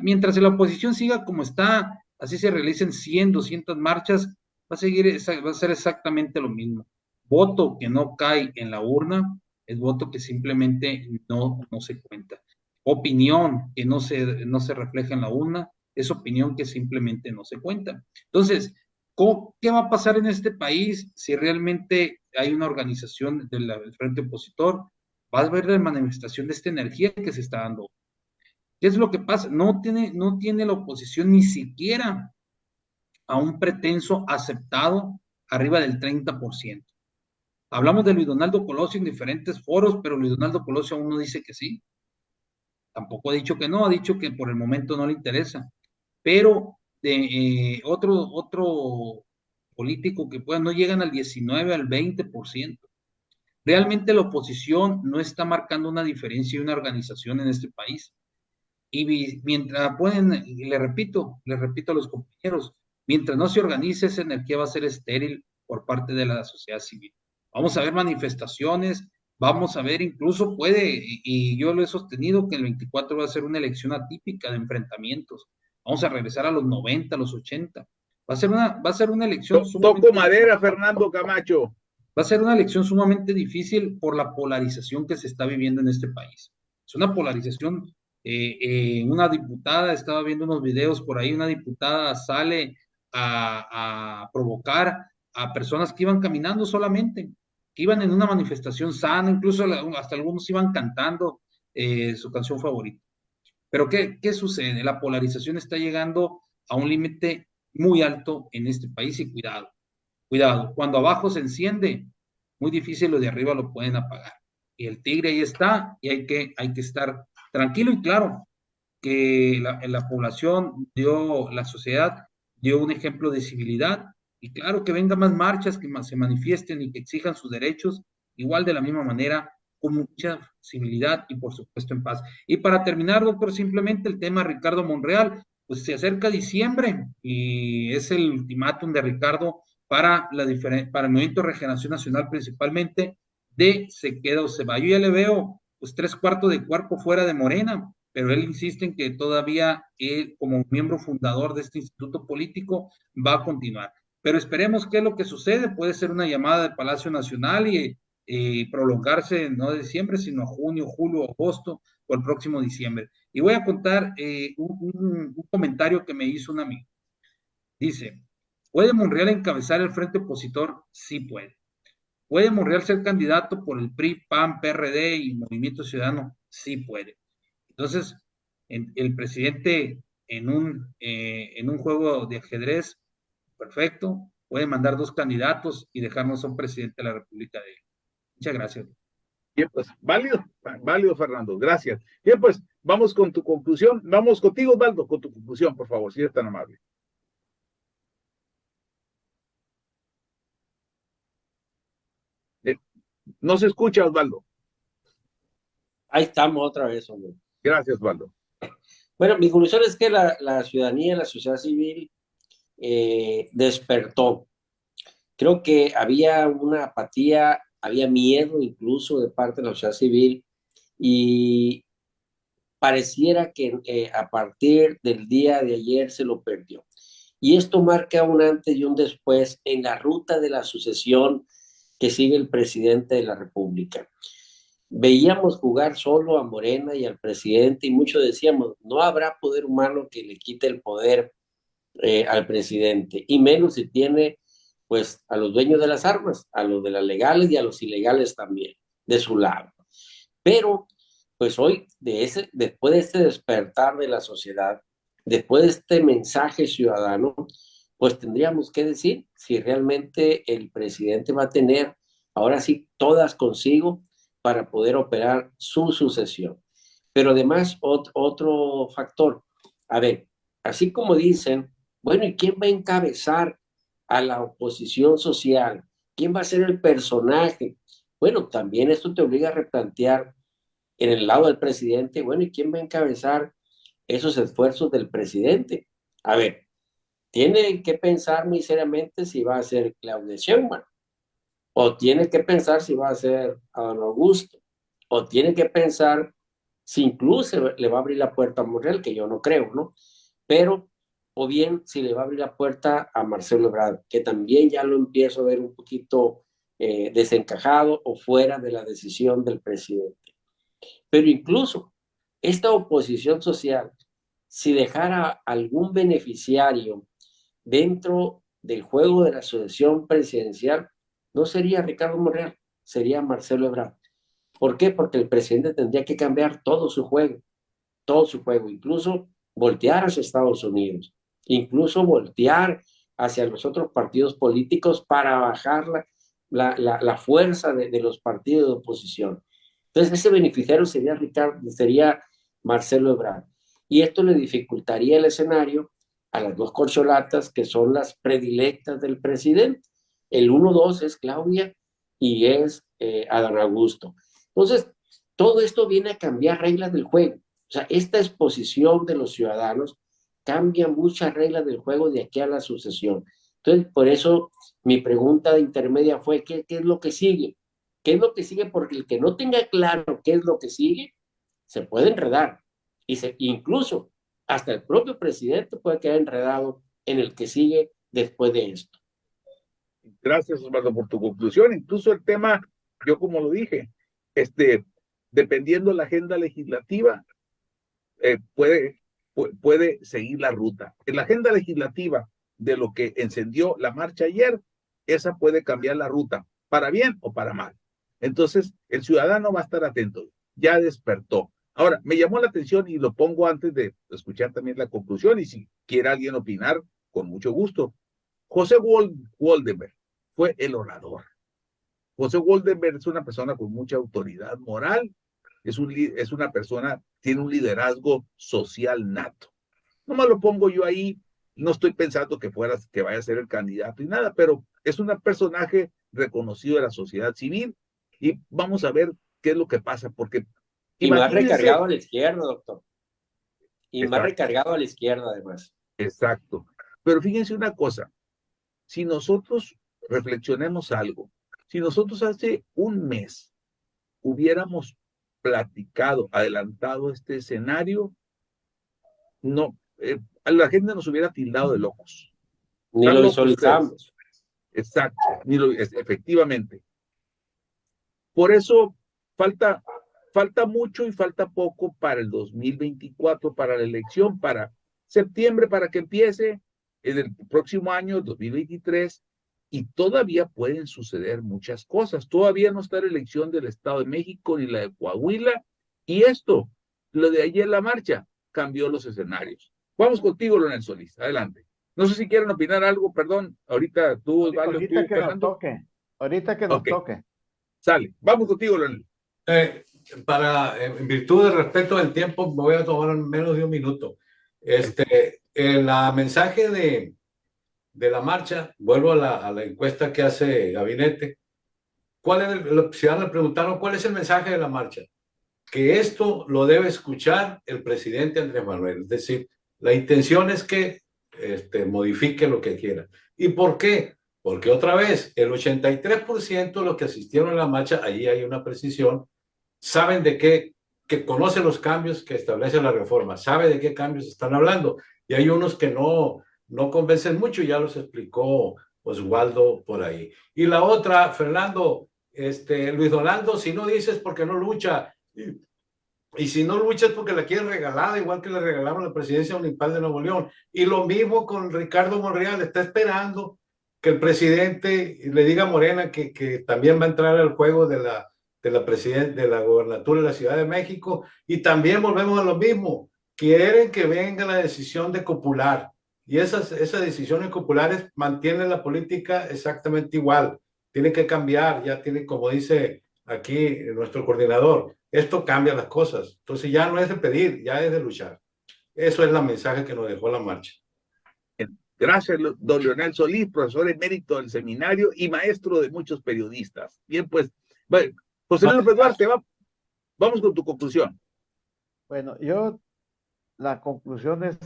Mientras la oposición siga como está, así se realicen 100, 200 marchas, va a ser exactamente lo mismo. Voto que no cae en la urna es voto que simplemente no se cuenta. Opinión que no se refleja en la urna es opinión que simplemente no se cuenta. Entonces, ¿qué va a pasar en este país si realmente hay una organización del frente opositor? Va a haber la manifestación de esta energía que se está dando. ¿Qué es lo que pasa? No tiene la oposición ni siquiera a un pretenso aceptado arriba del 30%. Hablamos de Luis Donaldo Colosio en diferentes foros, pero Luis Donaldo Colosio aún no dice que sí. Tampoco ha dicho que no, ha dicho que por el momento no le interesa. Pero otro político que pueda, no llegan al 19, al 20%. Realmente la oposición no está marcando una diferencia y una organización en este país. Y mientras le repito a los compañeros, mientras no se organice, esa energía va a ser estéril por parte de la sociedad civil. Vamos a ver manifestaciones, vamos a ver, incluso y yo lo he sostenido, que el 24 va a ser una elección atípica de enfrentamientos. Vamos a regresar a los 90, a los 80. Va a ser una elección Toco madera, Fernando Camacho. Va a ser una elección sumamente difícil por la polarización que se está viviendo en este país. Es una polarización Una diputada, estaba viendo unos videos por ahí, una diputada sale a provocar a personas que iban caminando solamente, que iban en una manifestación sana, incluso hasta algunos iban cantando su canción favorita. Pero ¿qué sucede? La polarización está llegando a un límite muy alto en este país y cuidado, cuando abajo se enciende, muy difícil los de arriba lo pueden apagar. Y el tigre ahí está y hay que estar tranquilo y claro que la población la sociedad dio un ejemplo de civilidad y claro que vengan más marchas, que más se manifiesten y que exijan sus derechos, igual de la misma manera, con mucha civilidad y por supuesto en paz. Y para terminar, doctor, simplemente el tema Ricardo Monreal, pues se acerca diciembre y es el ultimátum de Ricardo para el Movimiento de Regeneración Nacional principalmente, de se queda o se va. Yo ya le veo pues 3/4 de cuerpo fuera de Morena, pero él insiste en que todavía él, como miembro fundador de este instituto político, va a continuar. Pero esperemos qué es lo que sucede. Puede ser una llamada del Palacio Nacional y prolongarse no de diciembre, sino a junio, julio, agosto o el próximo diciembre. Y voy a contar un comentario que me hizo un amigo. Dice, ¿puede Monreal encabezar el frente opositor? Sí puede. ¿Puede Monreal ser candidato por el PRI, PAN, PRD y Movimiento Ciudadano? Sí puede. Entonces, el presidente en un juego de ajedrez perfecto puede mandar 2 candidatos y dejarnos a un presidente de la República de él. Muchas gracias. Bien, pues, válido, Fernando, gracias. Bien, pues, vamos con tu conclusión. Vamos contigo, Osvaldo, con tu conclusión, por favor, si eres tan amable. No se escucha, Osvaldo. Ahí estamos otra vez, hombre. Gracias, Osvaldo. Bueno, mi conclusión es que la ciudadanía, la sociedad civil despertó. Creo que había una apatía, había miedo incluso de parte de la sociedad civil y pareciera que a partir del día de ayer se lo perdió. Y esto marca un antes y un después en la ruta de la sucesión que sigue el presidente de la República. Veíamos jugar solo a Morena y al presidente y muchos decíamos, no habrá poder humano que le quite el poder al presidente, y menos si tiene pues a los dueños de las armas, a los de las legales y a los ilegales también, de su lado. Pero pues hoy, después de este despertar de la sociedad, después de este mensaje ciudadano, pues tendríamos que decir si realmente el presidente va a tener ahora sí todas consigo para poder operar su sucesión. Pero además, otro factor, a ver, así como dicen, bueno, ¿y quién va a encabezar a la oposición social? ¿Quién va a ser el personaje? Bueno, también esto te obliga a replantear en el lado del presidente, bueno, ¿y quién va a encabezar esos esfuerzos del presidente? A ver, tiene que pensar muy seriamente si va a ser Claudia Sheinbaum, o tiene que pensar si va a ser Adán Augusto, o tiene que pensar si incluso le va a abrir la puerta a Monreal, que yo no creo, ¿no? Pero, o bien si le va a abrir la puerta a Marcelo Ebrard, que también ya lo empiezo a ver un poquito desencajado o fuera de la decisión del presidente. Pero incluso esta oposición social, si dejara algún beneficiario dentro del juego de la sucesión presidencial, no sería Ricardo Monreal, sería Marcelo Ebrard. ¿Por qué? Porque el presidente tendría que cambiar todo su juego, incluso voltear hacia Estados Unidos, incluso voltear hacia los otros partidos políticos para bajar la fuerza de los partidos de oposición. Entonces, ese beneficiario sería Marcelo Ebrard. Y esto le dificultaría el escenario a las 2 corcholatas que son las predilectas del presidente. El 1-2 es Claudia y es Adán Augusto. Entonces, todo esto viene a cambiar reglas del juego. O sea, esta exposición de los ciudadanos cambia muchas reglas del juego de aquí a la sucesión. Entonces, por eso mi pregunta de intermedia fue, ¿qué es lo que sigue? ¿Qué es lo que sigue? Porque el que no tenga claro qué es lo que sigue, se puede enredar. Incluso hasta el propio presidente puede quedar enredado en el que sigue después de esto. Gracias, Osvaldo, por tu conclusión. Incluso el tema, yo como lo dije, dependiendo de la agenda legislativa, puede seguir la ruta. En la agenda legislativa de lo que encendió la marcha ayer, esa puede cambiar la ruta, para bien o para mal. Entonces, el ciudadano va a estar atento, ya despertó. Ahora, me llamó la atención y lo pongo antes de escuchar también la conclusión, y si quiere alguien opinar, con mucho gusto. José Woldenberg fue el orador. José Woldenberg es una persona con mucha autoridad moral, es una persona, tiene un liderazgo social nato. No me lo pongo yo ahí, no estoy pensando que vaya a ser el candidato y nada, pero es un personaje reconocido de la sociedad civil y vamos a ver qué es lo que pasa, porque y más imagínense. recargado a la izquierda, doctor. Y más Exacto, recargado a la izquierda, además. exacto. Pero fíjense una cosa, si nosotros reflexionemos algo, si nosotros hace un mes hubiéramos platicado, adelantado este escenario, no, la gente nos hubiera tildado de locos. Ni ¿Están lo locos ustedes? visualizamos. Exacto, efectivamente. Por eso falta mucho y falta poco para el 2024, para la elección, para septiembre, para que empiece en el próximo año, 2023, y todavía pueden suceder muchas cosas. Todavía no está la elección del Estado de México ni la de Coahuila, y esto, lo de ayer la marcha, cambió los escenarios. Vamos contigo, Leonel Solís, adelante. No sé si quieren opinar algo, perdón, ahorita tú, Osvaldo, Ahorita tú, que nos Fernando. toque, ahorita que nos Ok, toque. sale, vamos contigo, Leonel. En virtud del respeto del tiempo, me voy a tomar menos de un minuto. En la mensaje de la marcha, vuelvo a la encuesta que hace Gabinete. Los ciudadanos le preguntaron cuál es el mensaje de la marcha. Que esto lo debe escuchar el presidente Andrés Manuel. Es decir, la intención es que modifique lo que quiera. ¿Y por qué? Porque otra vez, el 83% de los que asistieron a la marcha, allí hay una precisión, saben de qué, que conocen los cambios que establece la reforma, sabe de qué cambios están hablando. Y hay unos que no convencen mucho, ya los explicó Oswaldo por ahí. Y la otra, Fernando, Luis Donaldo, si no dices porque no lucha, y si no lucha es porque la quieren regalada, igual que le regalaron la presidencia municipal de Nuevo León. Y lo mismo con Ricardo Monreal, está esperando que el presidente le diga a Morena que también va a entrar al juego de la gobernatura de la Ciudad de México. Y también volvemos a lo mismo, quieren que venga la decisión de copular. Y esas decisiones populares mantienen la política exactamente igual. Tienen que cambiar, ya tiene, como dice aquí nuestro coordinador, esto cambia las cosas. Entonces ya no es de pedir, ya es de luchar. Eso es el mensaje que nos dejó la marcha. Gracias, don Leonel Solís, profesor emérito del seminario y maestro de muchos periodistas. Bien, pues, bueno, José Luis López Duarte, vamos con tu conclusión. Bueno, la conclusión es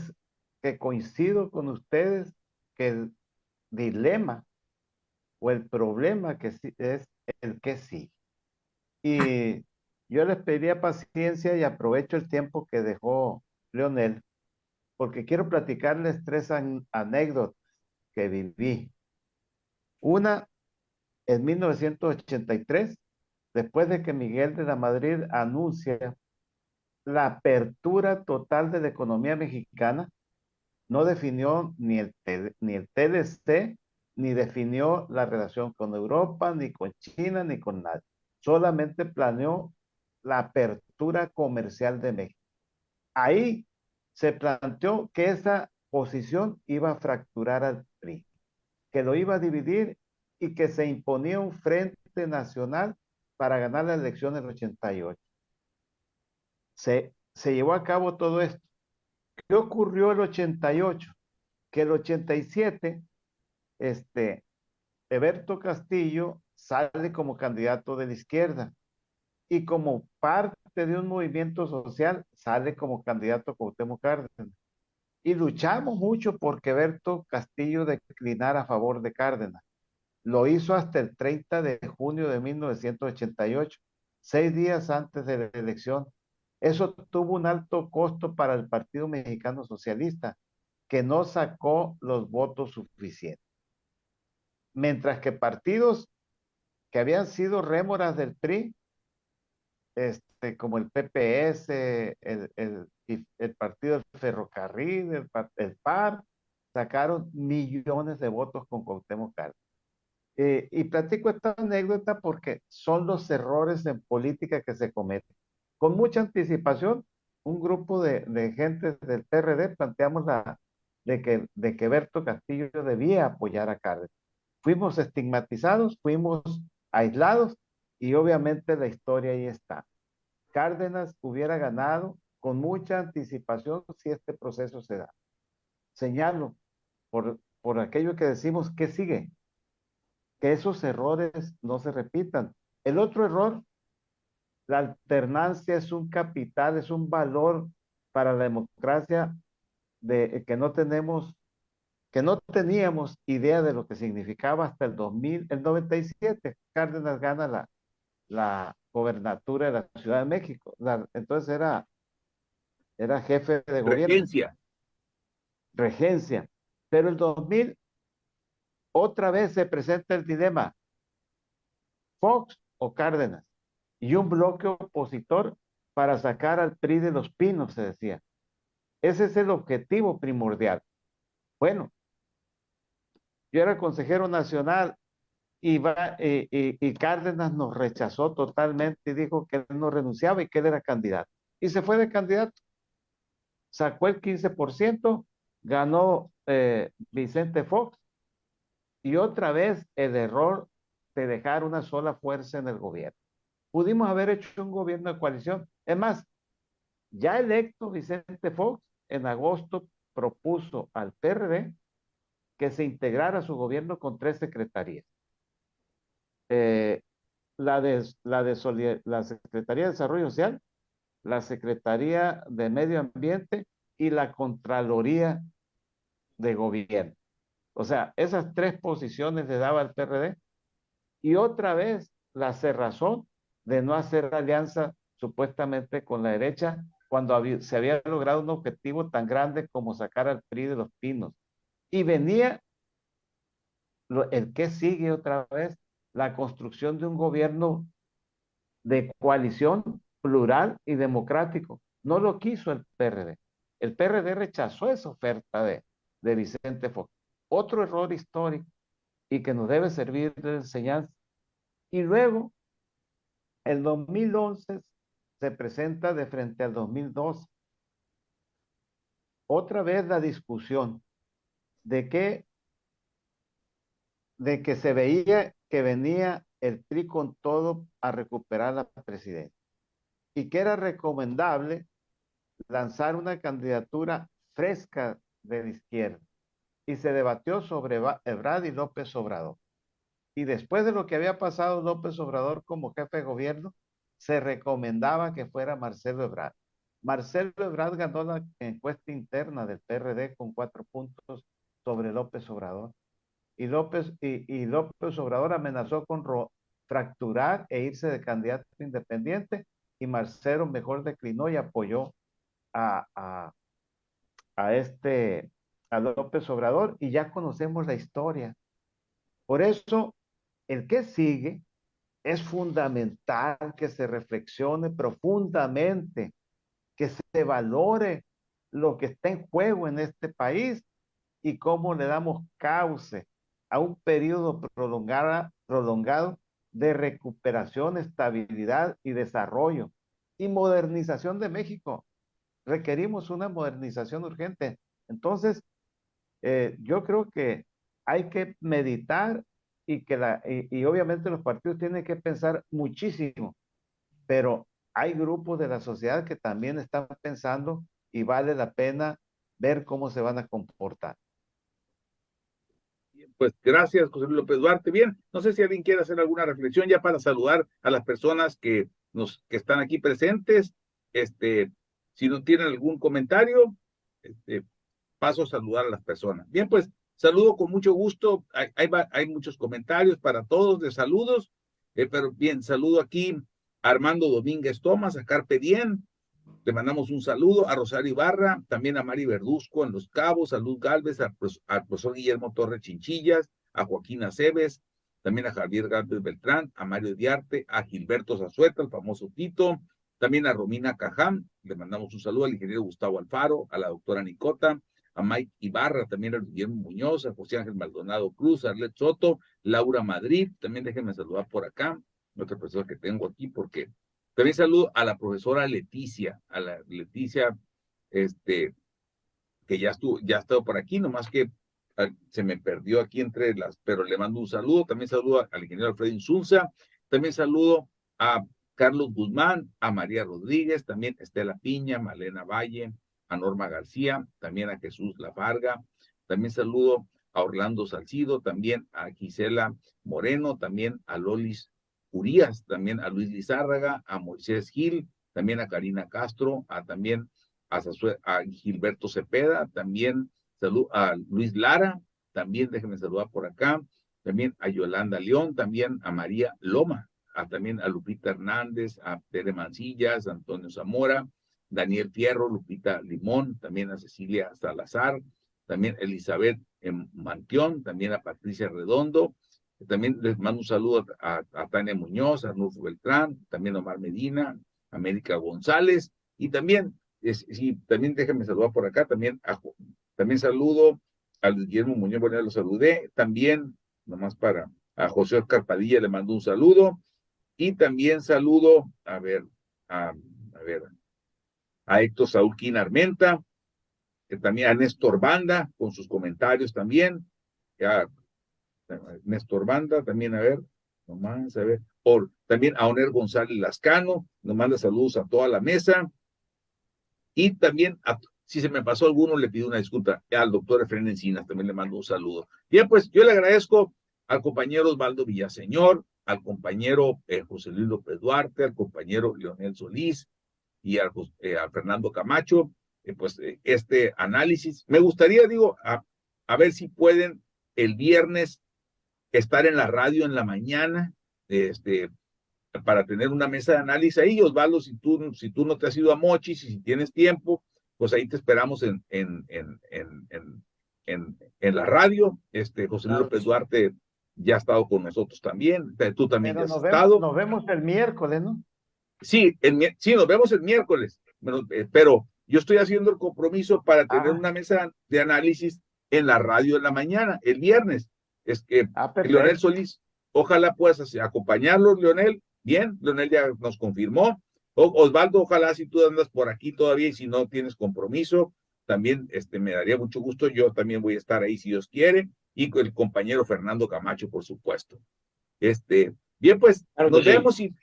que coincido con ustedes que el dilema o el problema que sí es el que sí. Y yo les pediría paciencia y aprovecho el tiempo que dejó Leonel, porque quiero platicarles tres anécdotas que viví. Una, en 1983, después de que Miguel de la Madrid anuncia la apertura total de la economía mexicana, no definió ni el TLC, ni definió la relación con Europa, ni con China, ni con nadie. Solamente planeó la apertura comercial de México. Ahí se planteó que esa posición iba a fracturar al PRI, que lo iba a dividir y que se imponía un frente nacional para ganar la elección del 88. Se llevó a cabo todo esto. ¿Qué ocurrió el 88? Que el 87, Eberto Castillo sale como candidato de la izquierda y como parte de un movimiento social sale como candidato Cuauhtémoc Cárdenas. Y luchamos mucho porque Eberto Castillo declinara a favor de Cárdenas. Lo hizo hasta el 30 de junio de 1988, 6 días antes de la elección. Eso tuvo un alto costo para el Partido Mexicano Socialista, que no sacó los votos suficientes. Mientras que partidos que habían sido rémoras del PRI, como el PPS, el Partido del Ferrocarril, el PAR, sacaron millones de votos con Cuauhtémoc Cárdenas. Y platico esta anécdota porque son los errores en política que se cometen. Con mucha anticipación, un grupo de gente del PRD planteamos de que Berto Castillo debía apoyar a Cárdenas. Fuimos estigmatizados, fuimos aislados y obviamente la historia ahí está. Cárdenas hubiera ganado con mucha anticipación si este proceso se da. Señalo por aquello que decimos, ¿qué sigue? Que esos errores no se repitan. El otro error, la alternancia es un capital, es un valor para la democracia que no teníamos idea de lo que significaba hasta el 97. Cárdenas gana la gobernatura de la Ciudad de México. Entonces era jefe de gobierno. Regencia. Pero el 2000 otra vez se presenta el dilema, Fox o Cárdenas, y un bloque opositor para sacar al PRI de los Pinos, se decía. Ese es el objetivo primordial. Bueno, yo era consejero nacional y Cárdenas nos rechazó totalmente y dijo que él no renunciaba y que él era candidato. Y se fue de candidato. Sacó el 15%, ganó Vicente Fox, y otra vez el error de dejar una sola fuerza en el gobierno. Pudimos haber hecho un gobierno de coalición. Es más, ya electo Vicente Fox, en agosto propuso al PRD que se integrara a su gobierno con 3 secretarías. La Secretaría de Desarrollo Social, la Secretaría de Medio Ambiente y la Contraloría de Gobierno. O sea, esas 3 posiciones le daba al PRD y otra vez la cerrazón de no hacer alianza supuestamente con la derecha cuando se había logrado un objetivo tan grande como sacar al PRI de los Pinos. Y venía el que sigue otra vez, la construcción de un gobierno de coalición plural y democrático. No lo quiso el PRD. El PRD rechazó esa oferta de Vicente Fox. Otro error histórico y que nos debe servir de enseñanza. Y luego, el 2011 se presenta de frente al 2012. Otra vez la discusión de que se veía que venía el PRI con todo a recuperar la presidencia y que era recomendable lanzar una candidatura fresca de la izquierda. Y se debatió sobre Ebrard y López Obrador. Y después de lo que había pasado López Obrador como jefe de gobierno, se recomendaba que fuera Marcelo Ebrard. Marcelo Ebrard ganó la encuesta interna del PRD con 4 puntos sobre López Obrador. Y López Obrador amenazó con fracturar e irse de candidato independiente, y Marcelo mejor declinó y apoyó a López Obrador, y ya conocemos la historia. Por eso, el que sigue es fundamental que se reflexione profundamente, que se valore lo que está en juego en este país y cómo le damos cauce a un periodo prolongado de recuperación, estabilidad y desarrollo y modernización de México. Requerimos una modernización urgente. Entonces, yo creo que hay que meditar y obviamente los partidos tienen que pensar muchísimo, pero hay grupos de la sociedad que también están pensando y vale la pena ver cómo se van a comportar. Pues gracias, José Luis López Duarte. Bien, no sé si alguien quiere hacer alguna reflexión ya para saludar a las personas que están aquí presentes. Si no tienen algún comentario, paso a saludar a las personas. Bien, pues saludo con mucho gusto. Hay muchos comentarios para todos de saludos, pero bien, saludo aquí a Armando Domínguez Tomás, a Carpe Diem. Le mandamos un saludo a Rosario Ibarra, también a Mari Verduzco en Los Cabos, a Luz Galvez, al profesor Guillermo Torres Chinchillas, a Joaquín Aceves, también a Javier Galvez Beltrán, a Mario Diarte, a Gilberto Zazueta, el famoso Tito, también a Romina Cajam, le mandamos un saludo al ingeniero Gustavo Alfaro, a la doctora Nicota, a Mike Ibarra, también a Guillermo Muñoz, a José Ángel Maldonado Cruz, a Arlet Soto, Laura Madrid, también déjenme saludar por acá, otra persona que tengo aquí, porque también saludo a la profesora Leticia, que ya ha estado por aquí, nomás que se me perdió aquí entre las, pero le mando un saludo, también saludo al ingeniero Alfredo Insulza, también saludo a Carlos Guzmán, a María Rodríguez, también Estela Piña, Malena Valle, a Norma García, también a Jesús Lafarga, también saludo a Orlando Salcido, también a Gisela Moreno, también a Lolis Urias, también a Luis Lizárraga, a Moisés Gil, también a Karina Castro, también a Gilberto Cepeda, también saludo a Luis Lara, también déjenme saludar por acá, también a Yolanda León, también a María Loma, también a Lupita Hernández, a Tere Mancillas, a Antonio Zamora, Daniel Fierro, Lupita Limón, también a Cecilia Salazar, también a Elizabeth Mantión, también a Patricia Redondo, también les mando un saludo a Tania Muñoz, a Arnulfo Beltrán, también a Omar Medina, a América González, y también, también déjenme saludar por acá, también saludo a Guillermo Muñoz, bueno, ya lo saludé, también, nomás a José Oscar Padilla le mando un saludo, y también saludo, a Héctor Saúl Quina Armenta, también a Néstor Banda, con sus comentarios también, Néstor Banda, también también a Oner González Lascano, nos manda saludos a toda la mesa, y también, si se me pasó alguno, le pido una disculpa, al doctor Efraín Encinas, también le mando un saludo. Bien, pues yo le agradezco al compañero Osvaldo Villaseñor, al compañero José Luis López Duarte, al compañero Leonel Solís y a Fernando Camacho, este análisis. Me gustaría, a ver si pueden el viernes estar en la radio en la mañana, para tener una mesa de análisis ahí. Osvaldo, si tú no te has ido a Mochis y si tienes tiempo, pues ahí te esperamos en la radio. José Luis López Duarte ya ha estado con nosotros también, tú también ya has estado. Nos vemos el miércoles, ¿no? Sí, nos vemos el miércoles, pero yo estoy haciendo el compromiso para tener una mesa de análisis en la radio en la mañana, el viernes. Leonel Solís, ojalá puedas acompañarlos, Leonel. Bien, Leonel ya nos confirmó. Osvaldo, ojalá si tú andas por aquí todavía y si no tienes compromiso, también me daría mucho gusto. Yo también voy a estar ahí si Dios quiere, y con el compañero Fernando Camacho, por supuesto. Bien, pues claro, nos vemos y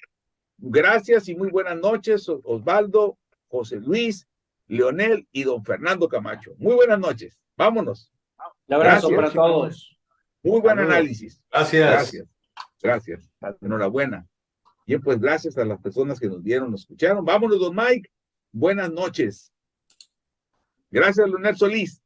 gracias y muy buenas noches, Osvaldo, José Luis, Leonel y don Fernando Camacho. Muy buenas noches. Vámonos. Un abrazo para todos. Muy buen análisis. Gracias. Gracias. Enhorabuena. Bien, pues gracias a las personas que nos vieron, nos escucharon. Vámonos, don Mike. Buenas noches. Gracias, Leonel Solís.